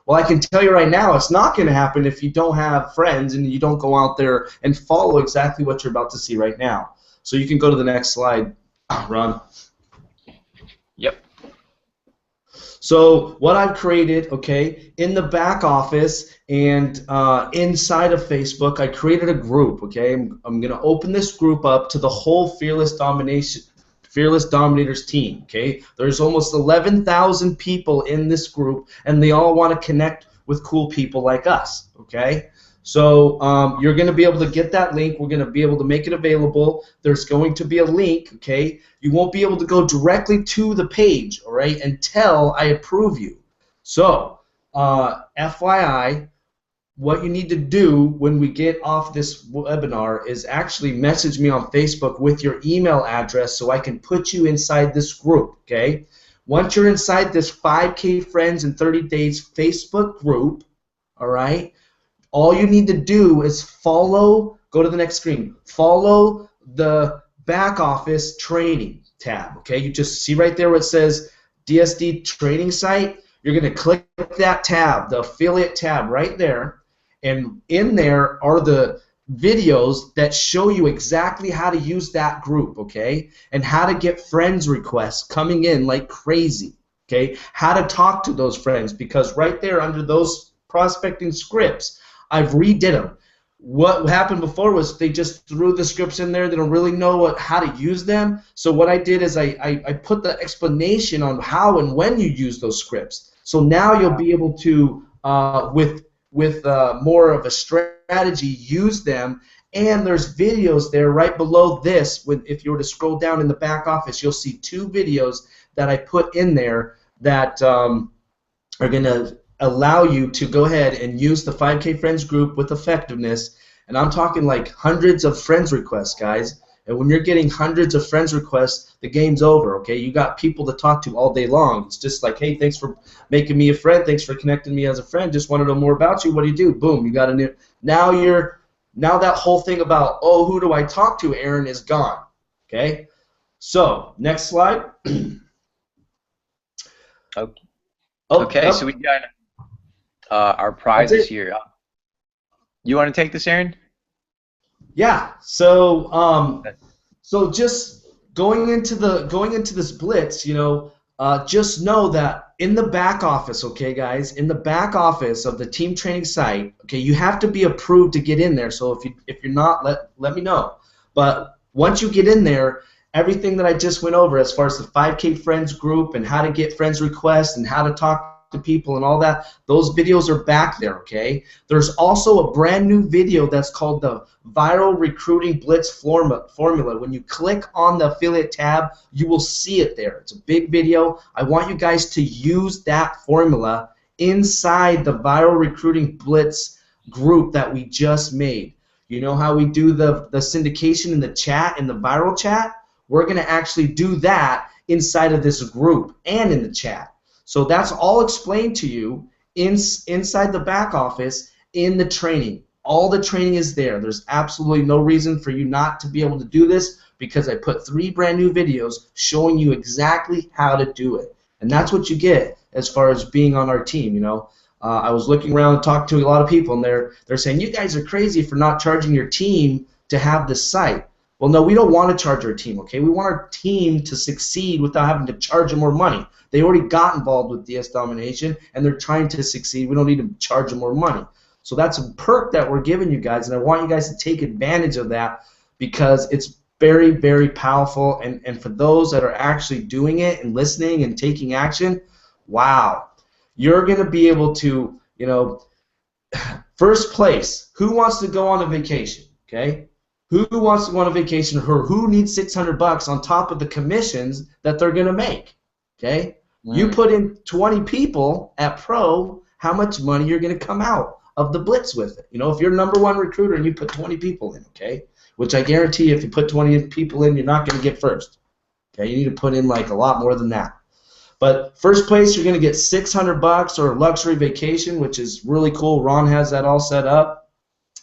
Well, I can tell you right now, it's not going to happen if you don't have friends and you don't go out there and follow exactly what you're about to see right now. So you can go to the next slide, Ron. Yep. So what I've created, okay, in the back office and inside of Facebook, I created a group, okay? I'm going to open this group up to the whole Fearless Dominators team, okay? There's almost 11,000 people in this group, and they all want to connect with cool people like us, okay? So you're going to be able to get that link. We're going to be able to make it available. There's going to be a link, okay? You won't be able to go directly to the page, all right, until I approve you. So FYI, what you need to do when we get off this webinar is actually message me on Facebook with your email address so I can put you inside this group, okay? Once you're inside this 5K Friends in 30 Days Facebook group, all right, all you need to do is follow, go to the next screen, follow the back office training tab, okay? You just see right there where it says DSD training site. You're going to click that tab, the affiliate tab right there, and in there are the videos that show you exactly how to use that group, okay? And how to get friends requests coming in like crazy, okay? How to talk to those friends, because right there under those prospecting scripts, I've redid them. What happened before was they just threw the scripts in there. They don't really know how to use them. So what I did is I put the explanation on how and when you use those scripts. So now you'll be able to, with more of a strategy, use them. And there's videos there right below this. If you were to scroll down in the back office, you'll see 2 videos that I put in there that are going to allow you to go ahead and use the 5K Friends group with effectiveness. And I'm talking like hundreds of friends requests, guys. And when you're getting hundreds of friends requests, the game's over, okay? You got people to talk to all day long. It's just like, hey, thanks for making me a friend. Thanks for connecting me as a friend. Just want to know more about you. What do you do? Boom, you got a new. Now that whole thing about, oh, who do I talk to, Aaron, is gone, okay? So next slide. Okay, so we got our prizes here. You want to take this, Aaron? Yeah. So so just going into this blitz, you know, just know that in the back office, okay, guys, in the back office of the team training site, okay, you have to be approved to get in there. So if you're not, let me know. But once you get in there, everything that I just went over as far as the 5K Friends group and how to get friends requests and how to talk to people and all that, those videos are back there, okay? There's also a brand new video that's called the Viral Recruiting Blitz Formula. When you click on the affiliate tab, you will see it there. It's a big video. I want you guys to use that formula inside the Viral Recruiting Blitz group that we just made. You know how we do the syndication in the chat, in the viral chat? We're going to actually do that inside of this group and in the chat. So that's all explained to you inside the back office in the training. All the training is there. There's absolutely no reason for you not to be able to do this. because I put 3 brand new videos showing you exactly how to do it. And that's what you get as far as being on our team, you know. I was looking around and talking to a lot of people, and they're saying, you guys are crazy for not charging your team to have this site. Well, no, we don't want to charge our team, okay? We want our team to succeed without having to charge them more money. They already got involved with DS Domination, and they're trying to succeed. We don't need to charge them more money. So that's a perk that we're giving you guys, and I want you guys to take advantage of that because it's very, very powerful. And for those that are actually doing it and listening and taking action, wow. You're going to be able to, you know, first place, who wants to go on a vacation, okay? Who wants to go on a vacation, or who needs $600 on top of the commissions that they're going to make, okay? You put in 20 people at Pro, how much money you're going to come out of the Blitz with it. You know, if you're #1 recruiter and you put 20 people in, okay? Which I guarantee if you put 20 people in, you're not going to get first. Okay, you need to put in like a lot more than that. But first place, you're going to get $600 or a luxury vacation, which is really cool. Ron has that all set up.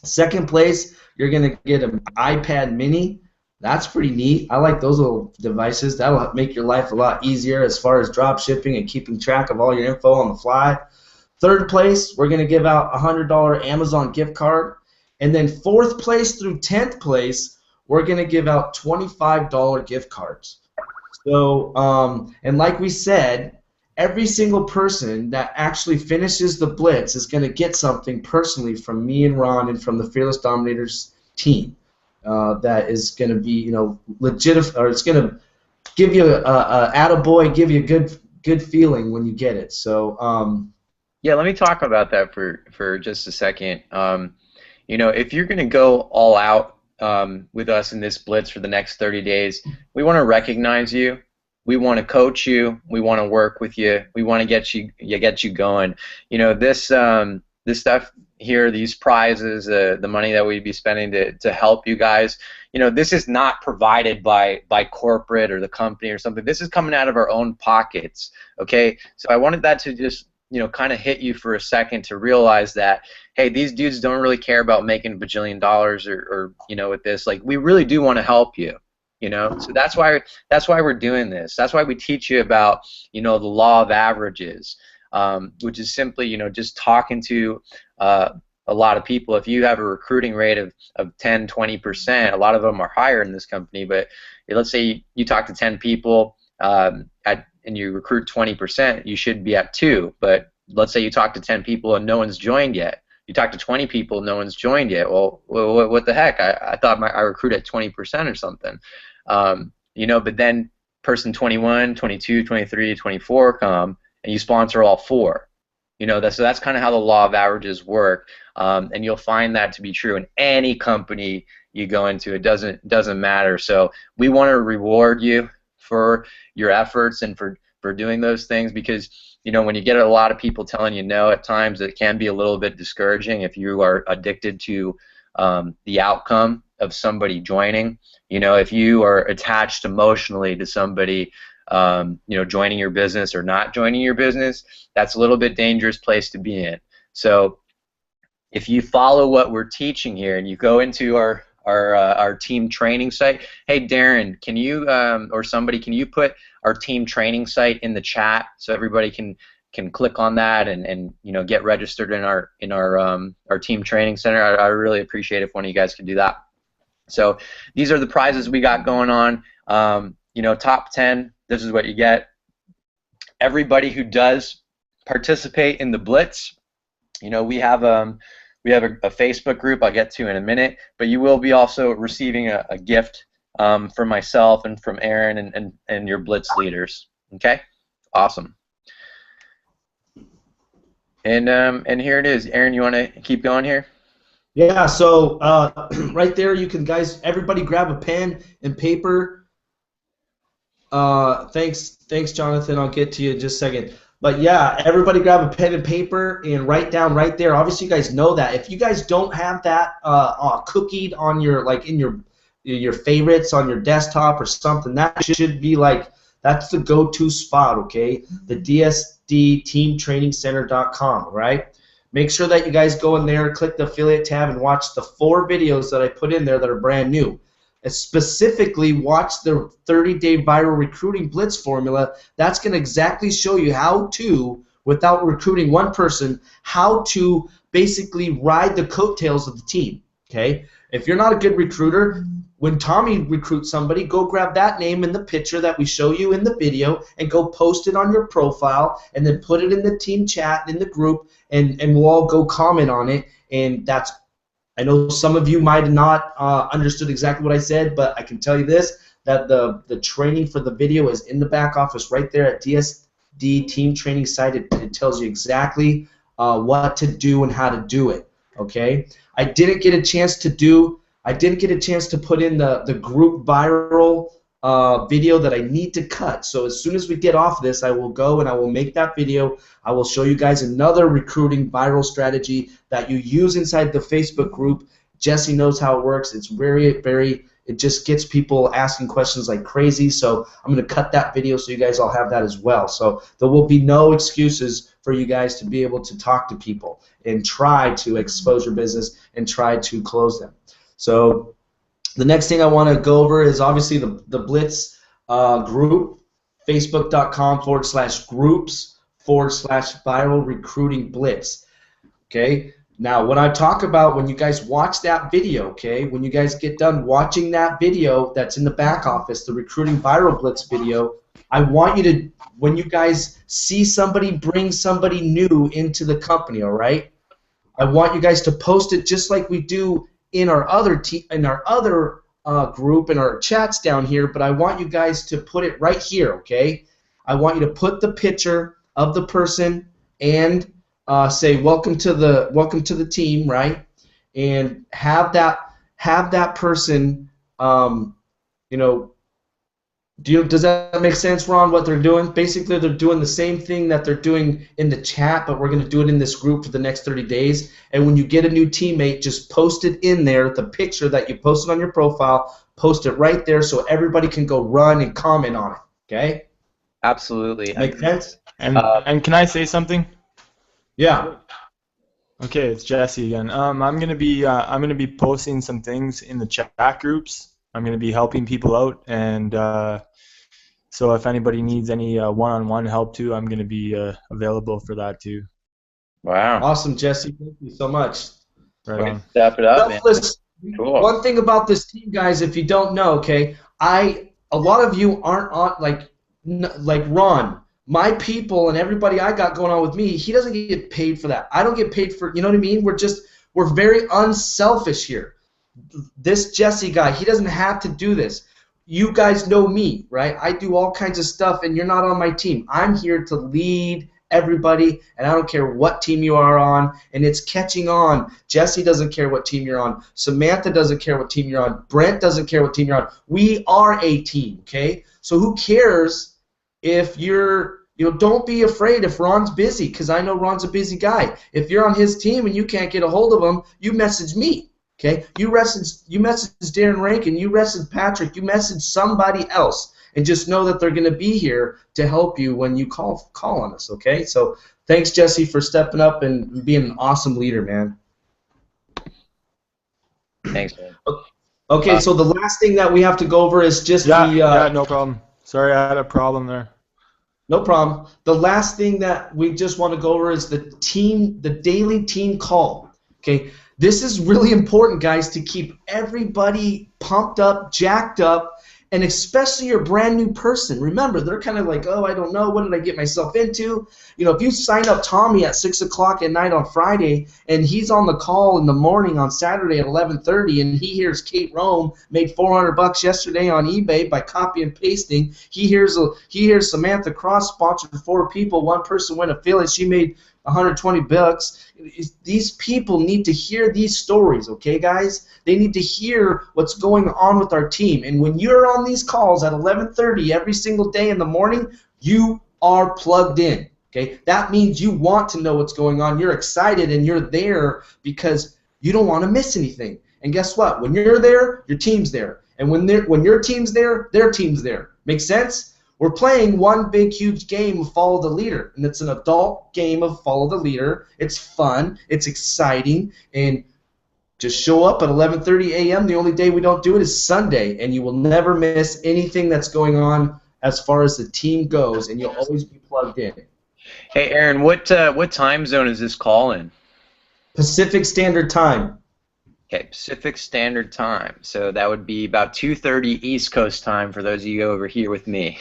Second place, you're going to get an iPad mini. That's pretty neat. I like those little devices. That'll make your life a lot easier as far as drop shipping and keeping track of all your info on the fly. Third place, we're going to give out a $100 Amazon gift card. And then fourth place through 10th place, we're going to give out $25 gift cards. So, and like we said, every single person that actually finishes the Blitz is going to get something personally from me and Ron and from the Fearless Dominators team. That is going to be, you know, legit, or it's going to give you a attaboy, give you a good feeling when you get it. So, yeah, let me talk about that for just a second. You know, if you're going to go all out with us in this Blitz for the next 30 days, we want to recognize you. We want to coach you. We want to work with you. We want to get you going. You know, this stuff here, these prizes, the money that we'd be spending to help you guys, you know, this is not provided by corporate or the company or something. This is coming out of our own pockets, okay? So I wanted that to just, you know, kind of hit you for a second to realize that, hey, these dudes don't really care about making $1 bajillion or you know, with this. Like, we really do want to help you, you know. So that's why we're doing this. That's why we teach you about, you know, the law of averages, which is simply, you know, just talking to a lot of people. If you have a recruiting rate of 10, 20%, a lot of them are higher in this company, but let's say you talk to 10 people and you recruit 20%, you should be at 2. But let's say you talk to 10 people and no one's joined yet. You talk to 20 people, no one's joined yet. Well, what the heck? I thought I recruited at 20% or something. You know, but then person 21, 22, 23, 24 come, and you sponsor all 4. You know, so that's kind of how the law of averages work, and you'll find that to be true in any company you go into. It doesn't matter. So we want to reward you for your efforts and for doing those things, because, you know, when you get a lot of people telling you no, at times it can be a little bit discouraging if you are addicted to the outcome of somebody joining. You know, if you are attached emotionally to somebody, you know, joining your business or not joining your business, that's a little bit dangerous place to be in. So if you follow what we're teaching here and you go into our team training site, hey Darren, can you or somebody, can you put our team training site in the chat so everybody can click on that and you know, get registered in our team training center? I really appreciate if one of you guys could do that. So these are the prizes we got going on. You know, top 10, this is what you get. Everybody who does participate in the Blitz, you know, we have a Facebook group I'll get to in a minute, but you will be also receiving a gift from myself and from Aaron and your Blitz leaders. Okay, awesome. And here it is. Aaron, you want to keep going here? Yeah. So right there, you can, guys, everybody grab a pen and paper. Thanks, Jonathan. I'll get to you in just a second. But yeah, everybody grab a pen and paper and write down right there. Obviously, you guys know that. If you guys don't have that cookied on your, like, in your favorites on your desktop or something, that should be like, that's the go-to spot, okay? The DSDteamtrainingcenter.com, right? Make sure that you guys go in there, click the affiliate tab, and watch the 4 videos that I put in there that are brand new. specifically watch the 30-day viral recruiting blitz formula. That's going to exactly show you how to, without recruiting one person, how to basically ride the coattails of the team. Okay? If you're not a good recruiter, when Tommy recruits somebody, go grab that name in the picture that we show you in the video and go post it on your profile and then put it in the team chat, in the group, and we'll all go comment on it. And that's, I know some of you might have not understood exactly what I said, but I can tell you this, that the training for the video is in the back office right there at DSD team training site. It tells you exactly what to do and how to do it. Okay? I didn't get a chance to put in the group viral video that I need to cut. So as soon as we get off this, I will go and I will make that video. I will show you guys another recruiting viral strategy that you use inside the Facebook group. Jesse knows how it works. It's it just gets people asking questions like crazy. So I'm going to cut that video so you guys all have that as well. So there will be no excuses for you guys to be able to talk to people and try to expose your business and try to close them. So the next thing I want to go over is obviously the Blitz group, facebook.com/groups/viral recruiting blitz. Okay. Now, when I talk about when you guys watch that video, okay, when you guys get done watching that video that's in the back office, the recruiting viral blitz video, I want you to, when you guys see somebody bring somebody new into the company, all right, I want you guys to post it just like we do in our other group, in our chats down here, but I want you guys to put it right here, okay? I want you to put the picture of the person and say welcome to the team, right? And have that person, does that make sense, Ron, what they're doing? Basically, they're doing the same thing that they're doing in the chat, but we're going to do it in this group for the next 30 days. And when you get a new teammate, just post it in there, the picture that you posted on your profile, post it right there so everybody can go run and comment on it, okay? Absolutely. Make sense? And can I say something? Yeah. Okay, it's Jesse again. I'm gonna be posting some things in the chat groups. I'm gonna be helping people out, and so if anybody needs any one-on-one help too, I'm gonna be available for that too. Wow. Awesome, Jesse. Thank you so much. Right on. Step it up, man. Cool. One thing about this team, guys, if you don't know, okay, a lot of you aren't on like Ron. My people and everybody I got going on with me, he doesn't get paid for that. I don't get paid for, you know what I mean? We're very unselfish here. This Jesse guy, he doesn't have to do this. You guys know me, right? I do all kinds of stuff, and you're not on my team. I'm here to lead everybody, and I don't care what team you are on, and it's catching on. Jesse doesn't care what team you're on. Samantha doesn't care what team you're on. Brent doesn't care what team you're on. We are a team, okay? So who cares if don't be afraid if Ron's busy, because I know Ron's a busy guy. If you're on his team and you can't get a hold of him, you message me. Okay? You message Darren Rankin, you message Patrick, you message somebody else, and just know that they're going to be here to help you when you call on us. Okay? So thanks, Jesse, for stepping up and being an awesome leader, man. Thanks, man. Okay, so the last thing that we have to go over is just yeah, no problem. Sorry, I had a problem there. No problem. The last thing that we just want to go over is the daily team call. Okay, this is really important, guys, to keep everybody pumped up, jacked up, and especially your brand new person. Remember, they're kind of like, oh, I don't know, what did I get myself into? You know, if you sign up Tommy at 6 o'clock at night on Friday, and he's on the call in the morning on Saturday at 11:30, and he hears Kate Rome made $400 yesterday on eBay by copy and pasting. He hears Samantha Cross sponsored 4 people. One person went affiliate. She made $120. These people need to hear these stories, okay, guys? They need to hear what's going on with our team. And when you're on these calls at 11:30 every single day in the morning, you are plugged in, okay? That means you want to know what's going on. You're excited and you're there because you don't want to miss anything. And guess what? When you're there, your team's there. And when your team's there, their team's there. Make sense? We're playing one big, huge game of Follow the Leader, and it's an adult game of Follow the Leader. It's fun, it's exciting, and Just show up at 11:30 a.m. The only day we don't do it is Sunday, and you will never miss anything that's going on as far as the team goes, and you'll always be plugged in. Hey, Aaron, what time zone is this call in? Pacific Standard Time. Okay, Pacific Standard Time. So that would be about 2:30 East Coast time for those of you over here with me.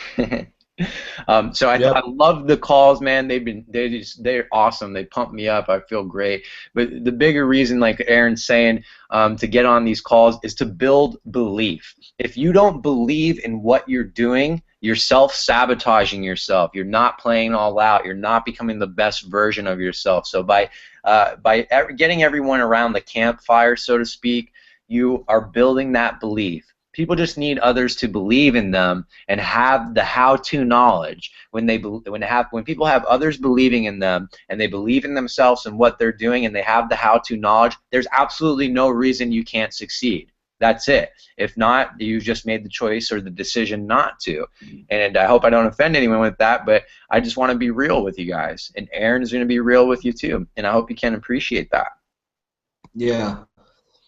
So I love the calls, man. They're awesome. They pump me up. I feel great. But the bigger reason, like Aaron's saying, to get on these calls is to build belief. If you don't believe in what you're doing, you're self-sabotaging yourself. You're not playing all out. You're not becoming the best version of yourself. So by getting everyone around the campfire, so to speak, you are building that belief. People just need others to believe in them and have the how-to knowledge. When people have others believing in them and they believe in themselves and what they're doing and they have the how-to knowledge, there's absolutely no reason you can't succeed. That's it. If not, you just made the choice or the decision not to. And I hope I don't offend anyone with that, but I just want to be real with you guys. And Aaron is going to be real with you too. And I hope you can appreciate that. Yeah.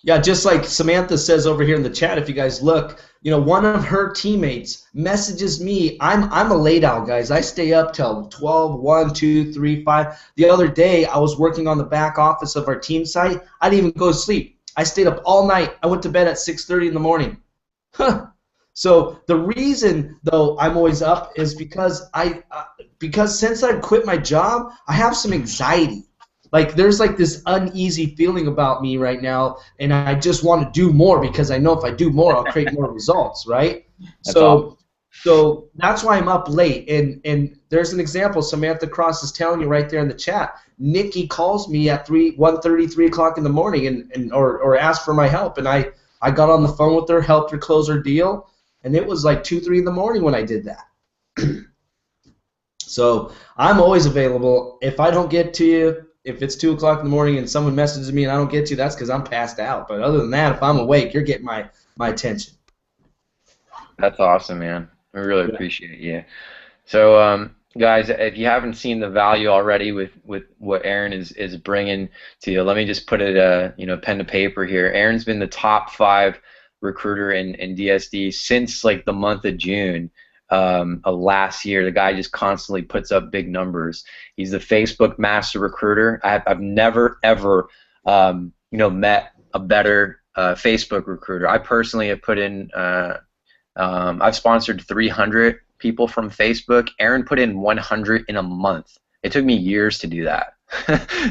Yeah, just like Samantha says over here in the chat, if you guys look, one of her teammates messages me. I'm a late owl, guys. I stay up till 12, 1, 2, 3, 5. The other day, I was working on the back office of our team site. I didn't even go to sleep. I stayed up all night. I went to bed at 6:30 in the morning. So the reason, though, I'm always up is because since I quit my job, I have some anxiety. Like, there's like this uneasy feeling about me right now, and I just want to do more because I know if I do more, I'll create more results, right? So that's why I'm up late. And there's an example. Samantha Cross is telling you right there in the chat. Nikki calls me at 1:30, 3 o'clock in the morning or asks for my help, and I got on the phone with her, helped her close her deal, and it was like 2, 3 in the morning when I did that. So I'm always available. If I don't get to you, if it's 2 o'clock in the morning and someone messages me and I don't get you, that's because I'm passed out. But other than that, if I'm awake, you're getting my attention. That's awesome, man. I really appreciate you. So, guys, if you haven't seen the value already with what Aaron is bringing to you, let me just put it, pen to paper here. Aaron's been the top 5 recruiter in DSD since like the month of June. Of last year. The guy just constantly puts up big numbers. He's the Facebook master recruiter. I've never ever met a better Facebook recruiter. I personally have put in I've sponsored 300 people from Facebook. Aaron put in 100 in a month. It took me years to do that.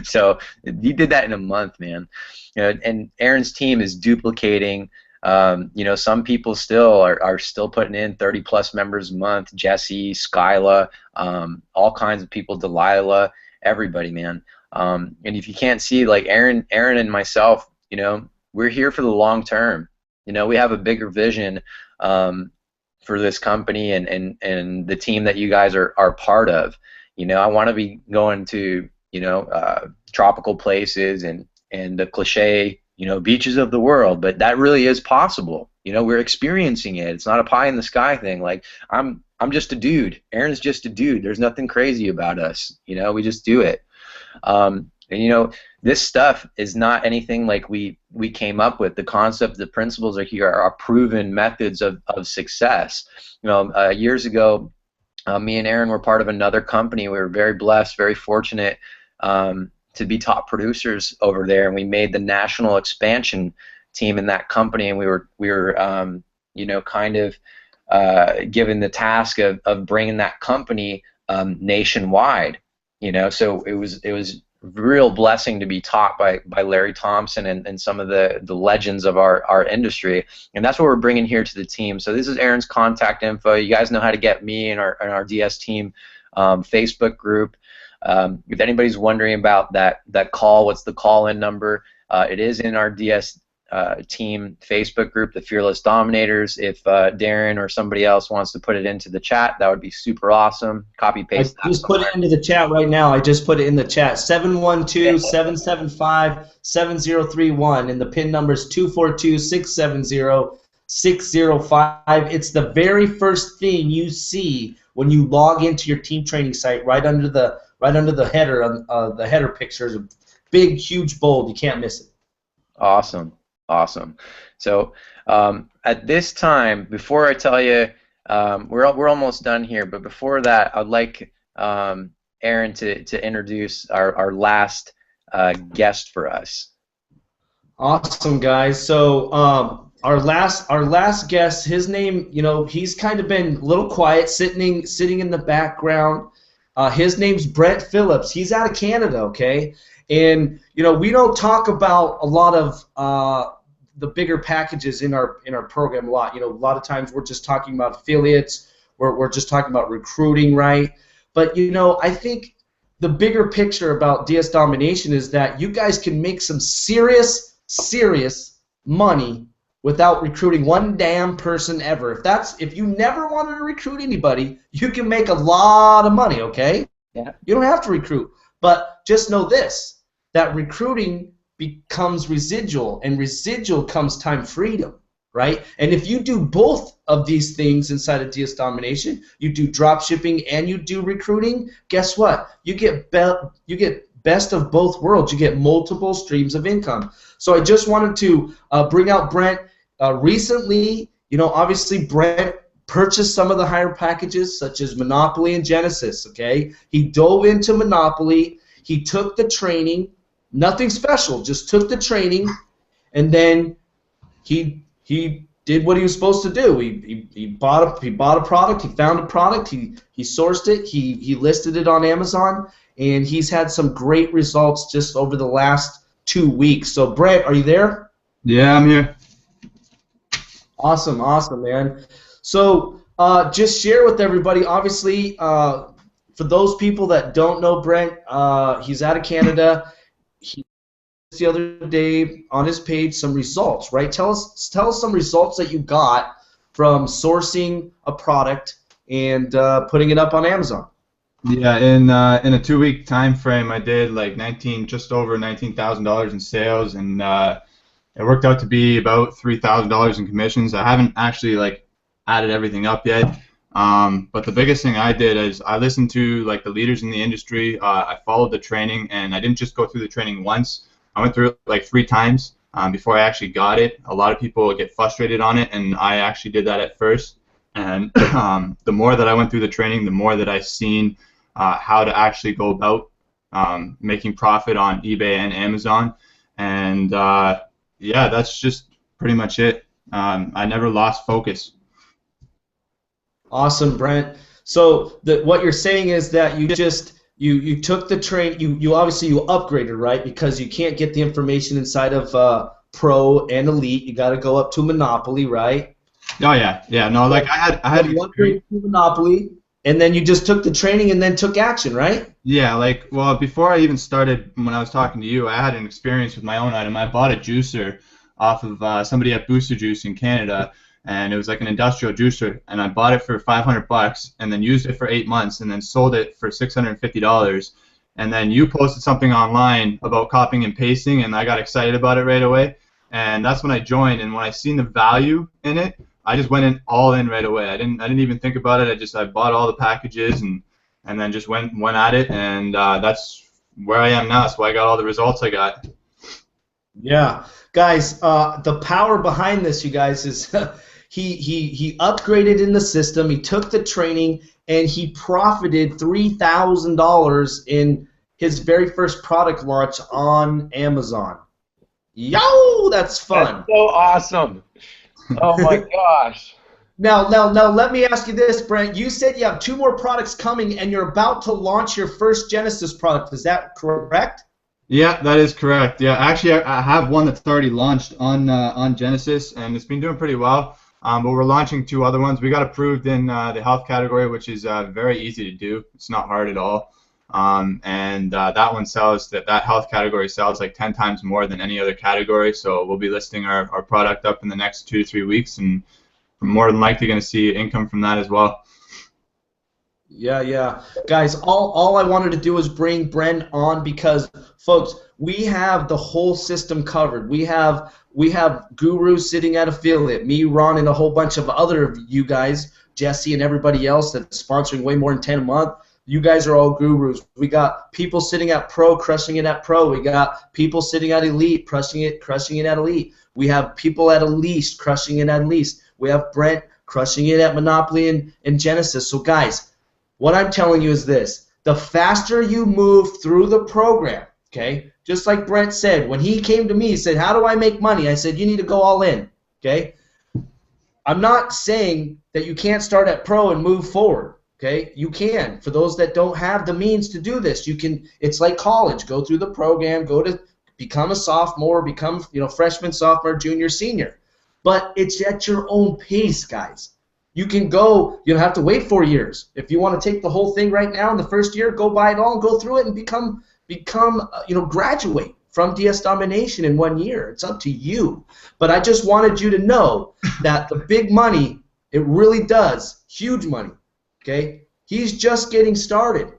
So he did that in a month, man. And Aaron's team is duplicating. Some people still are still putting in 30+ members a month. Jesse, Skyla, all kinds of people, Delilah, everybody, man. And if you can't see, like Aaron and myself, we're here for the long term. We have a bigger vision for this company and the team that you guys are part of. I want to be going to tropical places and the cliche beaches of the world, but that really is possible. We're experiencing it. It's not a pie in the sky thing. Like I'm just a dude. Aaron's just a dude. There's nothing crazy about us. We just do it. And this stuff is not anything like we came up with. The concept, the principles are here are proven methods of success. Years ago, me and Aaron were part of another company. We were very blessed, very fortunate to be top producers over there, and we made the national expansion team in that company, and we were kind of given the task of bringing that company nationwide. So it was real blessing to be taught by Larry Thompson and some of the legends of our industry, and that's what we're bringing here to the team. So this is Aaron's contact info. You guys know how to get me and our DS team Facebook group. If anybody's wondering about that call, what's the call-in number? It is in our DS team Facebook group, the Fearless Dominators. If Darren or somebody else wants to put it into the chat, that would be super awesome. Copy paste. I just put it into the chat right now. I just put it in the chat. 712-775-7031, and the PIN number is 242-670-605. It's the very first thing you see when you log into your team training site. Right under the header, the header picture is a big, huge bold. You can't miss it. Awesome, awesome. So at this time, before I tell you, we're almost done here, but before that, I'd like Aaron to introduce our last guest for us. Awesome, guys. So our last guest, his name, he's kind of been a little quiet, sitting in the background. His name's Brent Phillips. He's out of Canada, okay? And we don't talk about a lot of the bigger packages in our program a lot. A lot of times we're just talking about affiliates. We're just talking about recruiting, right? But I think the bigger picture about DS Domination is that you guys can make some serious money without recruiting one damn person ever. If you never wanted to recruit anybody, you can make a lot of money, okay? Yeah. You don't have to recruit. But just know this, that recruiting becomes residual, and residual comes time freedom, right? And if you do both of these things inside of DS Domination, you do drop shipping and you do recruiting, guess what? You get best of both worlds. You get multiple streams of income. So I just wanted to bring out Brent. Recently, obviously Brent purchased some of the higher packages such as Monopoly and Genesis, okay? He dove into Monopoly. He took the training, nothing special, just took the training, and then he did what he was supposed to do. He bought a product, he found a product, he sourced it, he listed it on Amazon, and he's had some great results just over the last 2 weeks. So Brent, are you there? Yeah, I'm here. Awesome, man. So just share with everybody, obviously, for those people that don't know Brent, he's out of Canada. He the other day on his page some results, right? Tell us some results that you got from sourcing a product and putting it up on Amazon. Yeah, in a 2-week time frame, I did like just over $19,000 in sales, and it worked out to be about $3,000 in commissions. I haven't actually added everything up yet, but the biggest thing I did is I listened to the leaders in the industry. I followed the training, and I didn't just go through the training once. I went through it 3 times before I actually got it. A lot of people get frustrated on it, and I actually did that at first. And the more that I went through the training, the more that I seen how to actually go about making profit on eBay and Amazon. And yeah, that's just pretty much it. I never lost focus. Awesome, Brent. So what you're saying is that you took the train, you obviously upgraded, right? Because you can't get the information inside of Pro and Elite. You got to go up to Monopoly, right? Oh yeah. No, I had you upgraded to Monopoly, and then you just took the training and then took action, right? Yeah, well, before I even started, when I was talking to you, I had an experience with my own item. I bought a juicer off of somebody at Booster Juice in Canada, and it was like an industrial juicer, and I bought it for $500 and then used it for 8 months and then sold it for $650. And then you posted something online about copying and pasting, and I got excited about it right away, and that's when I joined. And when I seen the value in it, I just went all in right away. I didn't even think about it. I bought all the packages and then just went at it, and that's where I am now. So I got all the results I got. Yeah, guys, the power behind this, you guys, is he upgraded in the system. He took the training, and he profited $3,000 in his very first product launch on Amazon. Yo, that's fun. That's so awesome. Oh my gosh. Now, let me ask you this, Brent. You said you have 2 more products coming, and you're about to launch your first Genesis product. Is that correct? Yeah, that is correct. Yeah, actually, I have one that's already launched on Genesis, and it's been doing pretty well. But we're launching 2 other ones. We got approved in the health category, which is very easy to do. It's not hard at all. And that one sells, that health category sells like 10 times more than any other category. So we'll be listing our product up in the next 2 to 3 weeks, and we're more than likely going to see income from that as well. Yeah. Guys, all I wanted to do was bring Brent on because, folks, we have the whole system covered. We have gurus sitting at affiliate, me, Ron, and a whole bunch of other of you guys, Jesse and everybody else that's sponsoring way more than 10 a month. You guys are all gurus. We got people sitting at pro, crushing it at pro. We got people sitting at elite, crushing it at elite. We have people at Elite, crushing it at Elite. We have Brent crushing it at Monopoly and Genesis. So guys, what I'm telling you is this. The faster you move through the program, okay, just like Brent said, when he came to me, he said, how do I make money? I said, you need to go all in, okay? I'm not saying that you can't start at pro and move forward, okay? You can. For those that don't have the means to do this, you can. It's like college. Go through the program, go to become a sophomore, become, freshman, sophomore, junior, senior. But it's at your own pace, guys. You can go, you don't have to wait 4 years. If you want to take the whole thing right now in the first year, go buy it all and go through it and become graduate from DS Domination in 1 year. It's up to you. But I just wanted you to know that the big money, it really does, huge money, okay? He's just getting started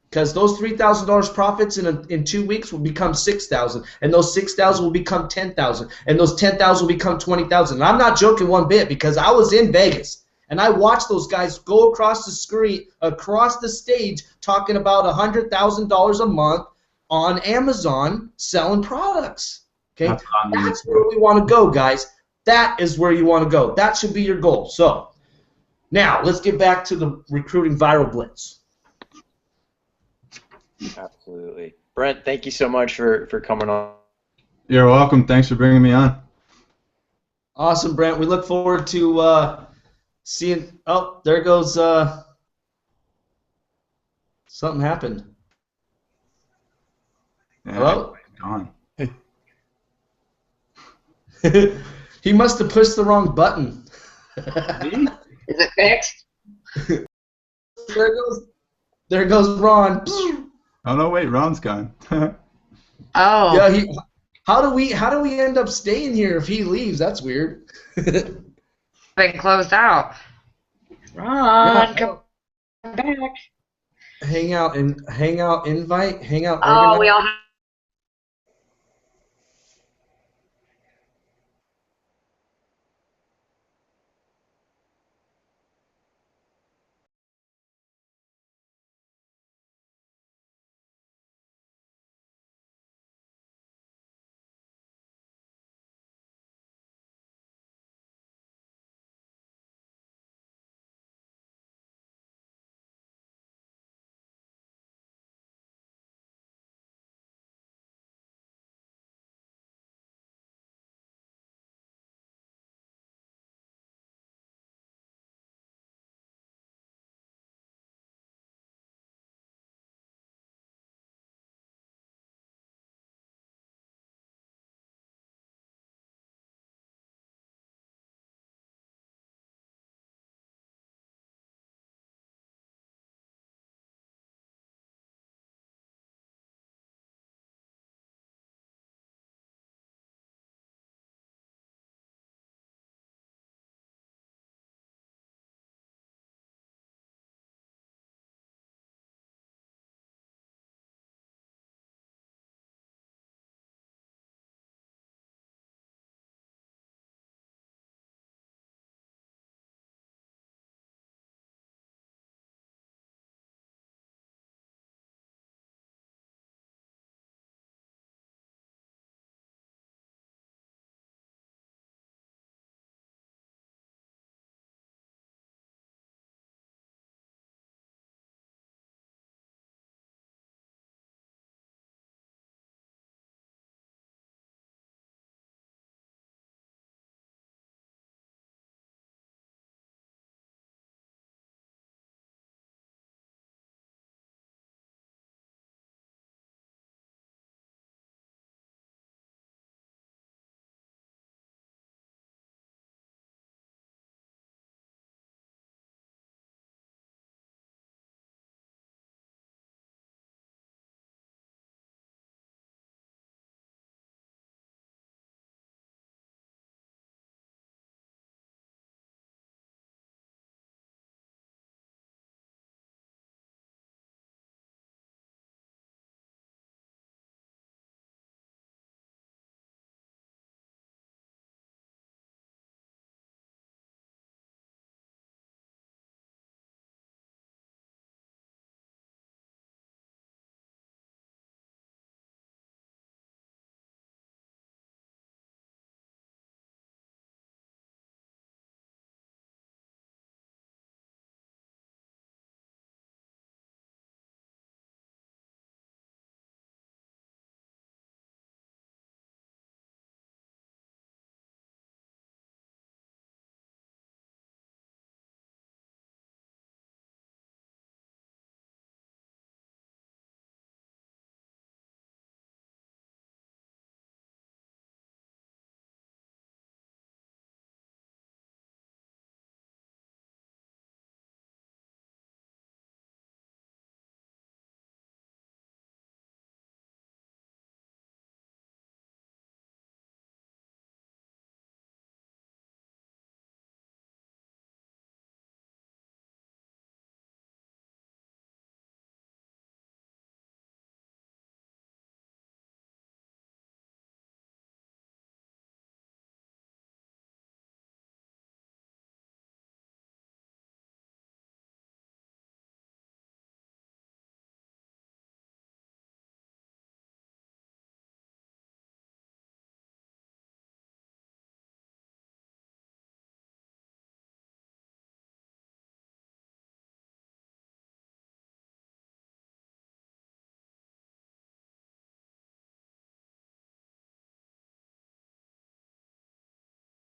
because those $3,000 profits in 2 weeks will become $6,000, and those $6,000 will become $10,000, and those $10,000 will become $20,000. And I'm not joking one bit because I was in Vegas. And I watched those guys go across the screen, across the stage, talking about $100,000 a month on Amazon selling products. Okay, that's where we want to go, guys. That is where you want to go. That should be your goal. So now let's get back to the recruiting viral blitz. Absolutely, Brent. Thank you so much for coming on. You're welcome. Thanks for bringing me on. Awesome, Brent. We look forward to seeing. Oh, there goes. Something happened. Yeah, Hello? Gone. He must have pushed the wrong button. Is it fixed? There goes Ron. Oh no, wait, Ron's gone. Oh. Yeah, how do we end up staying here if he leaves? That's weird. Been closed out. Ron, come back. Hangout invite. Oh, we all have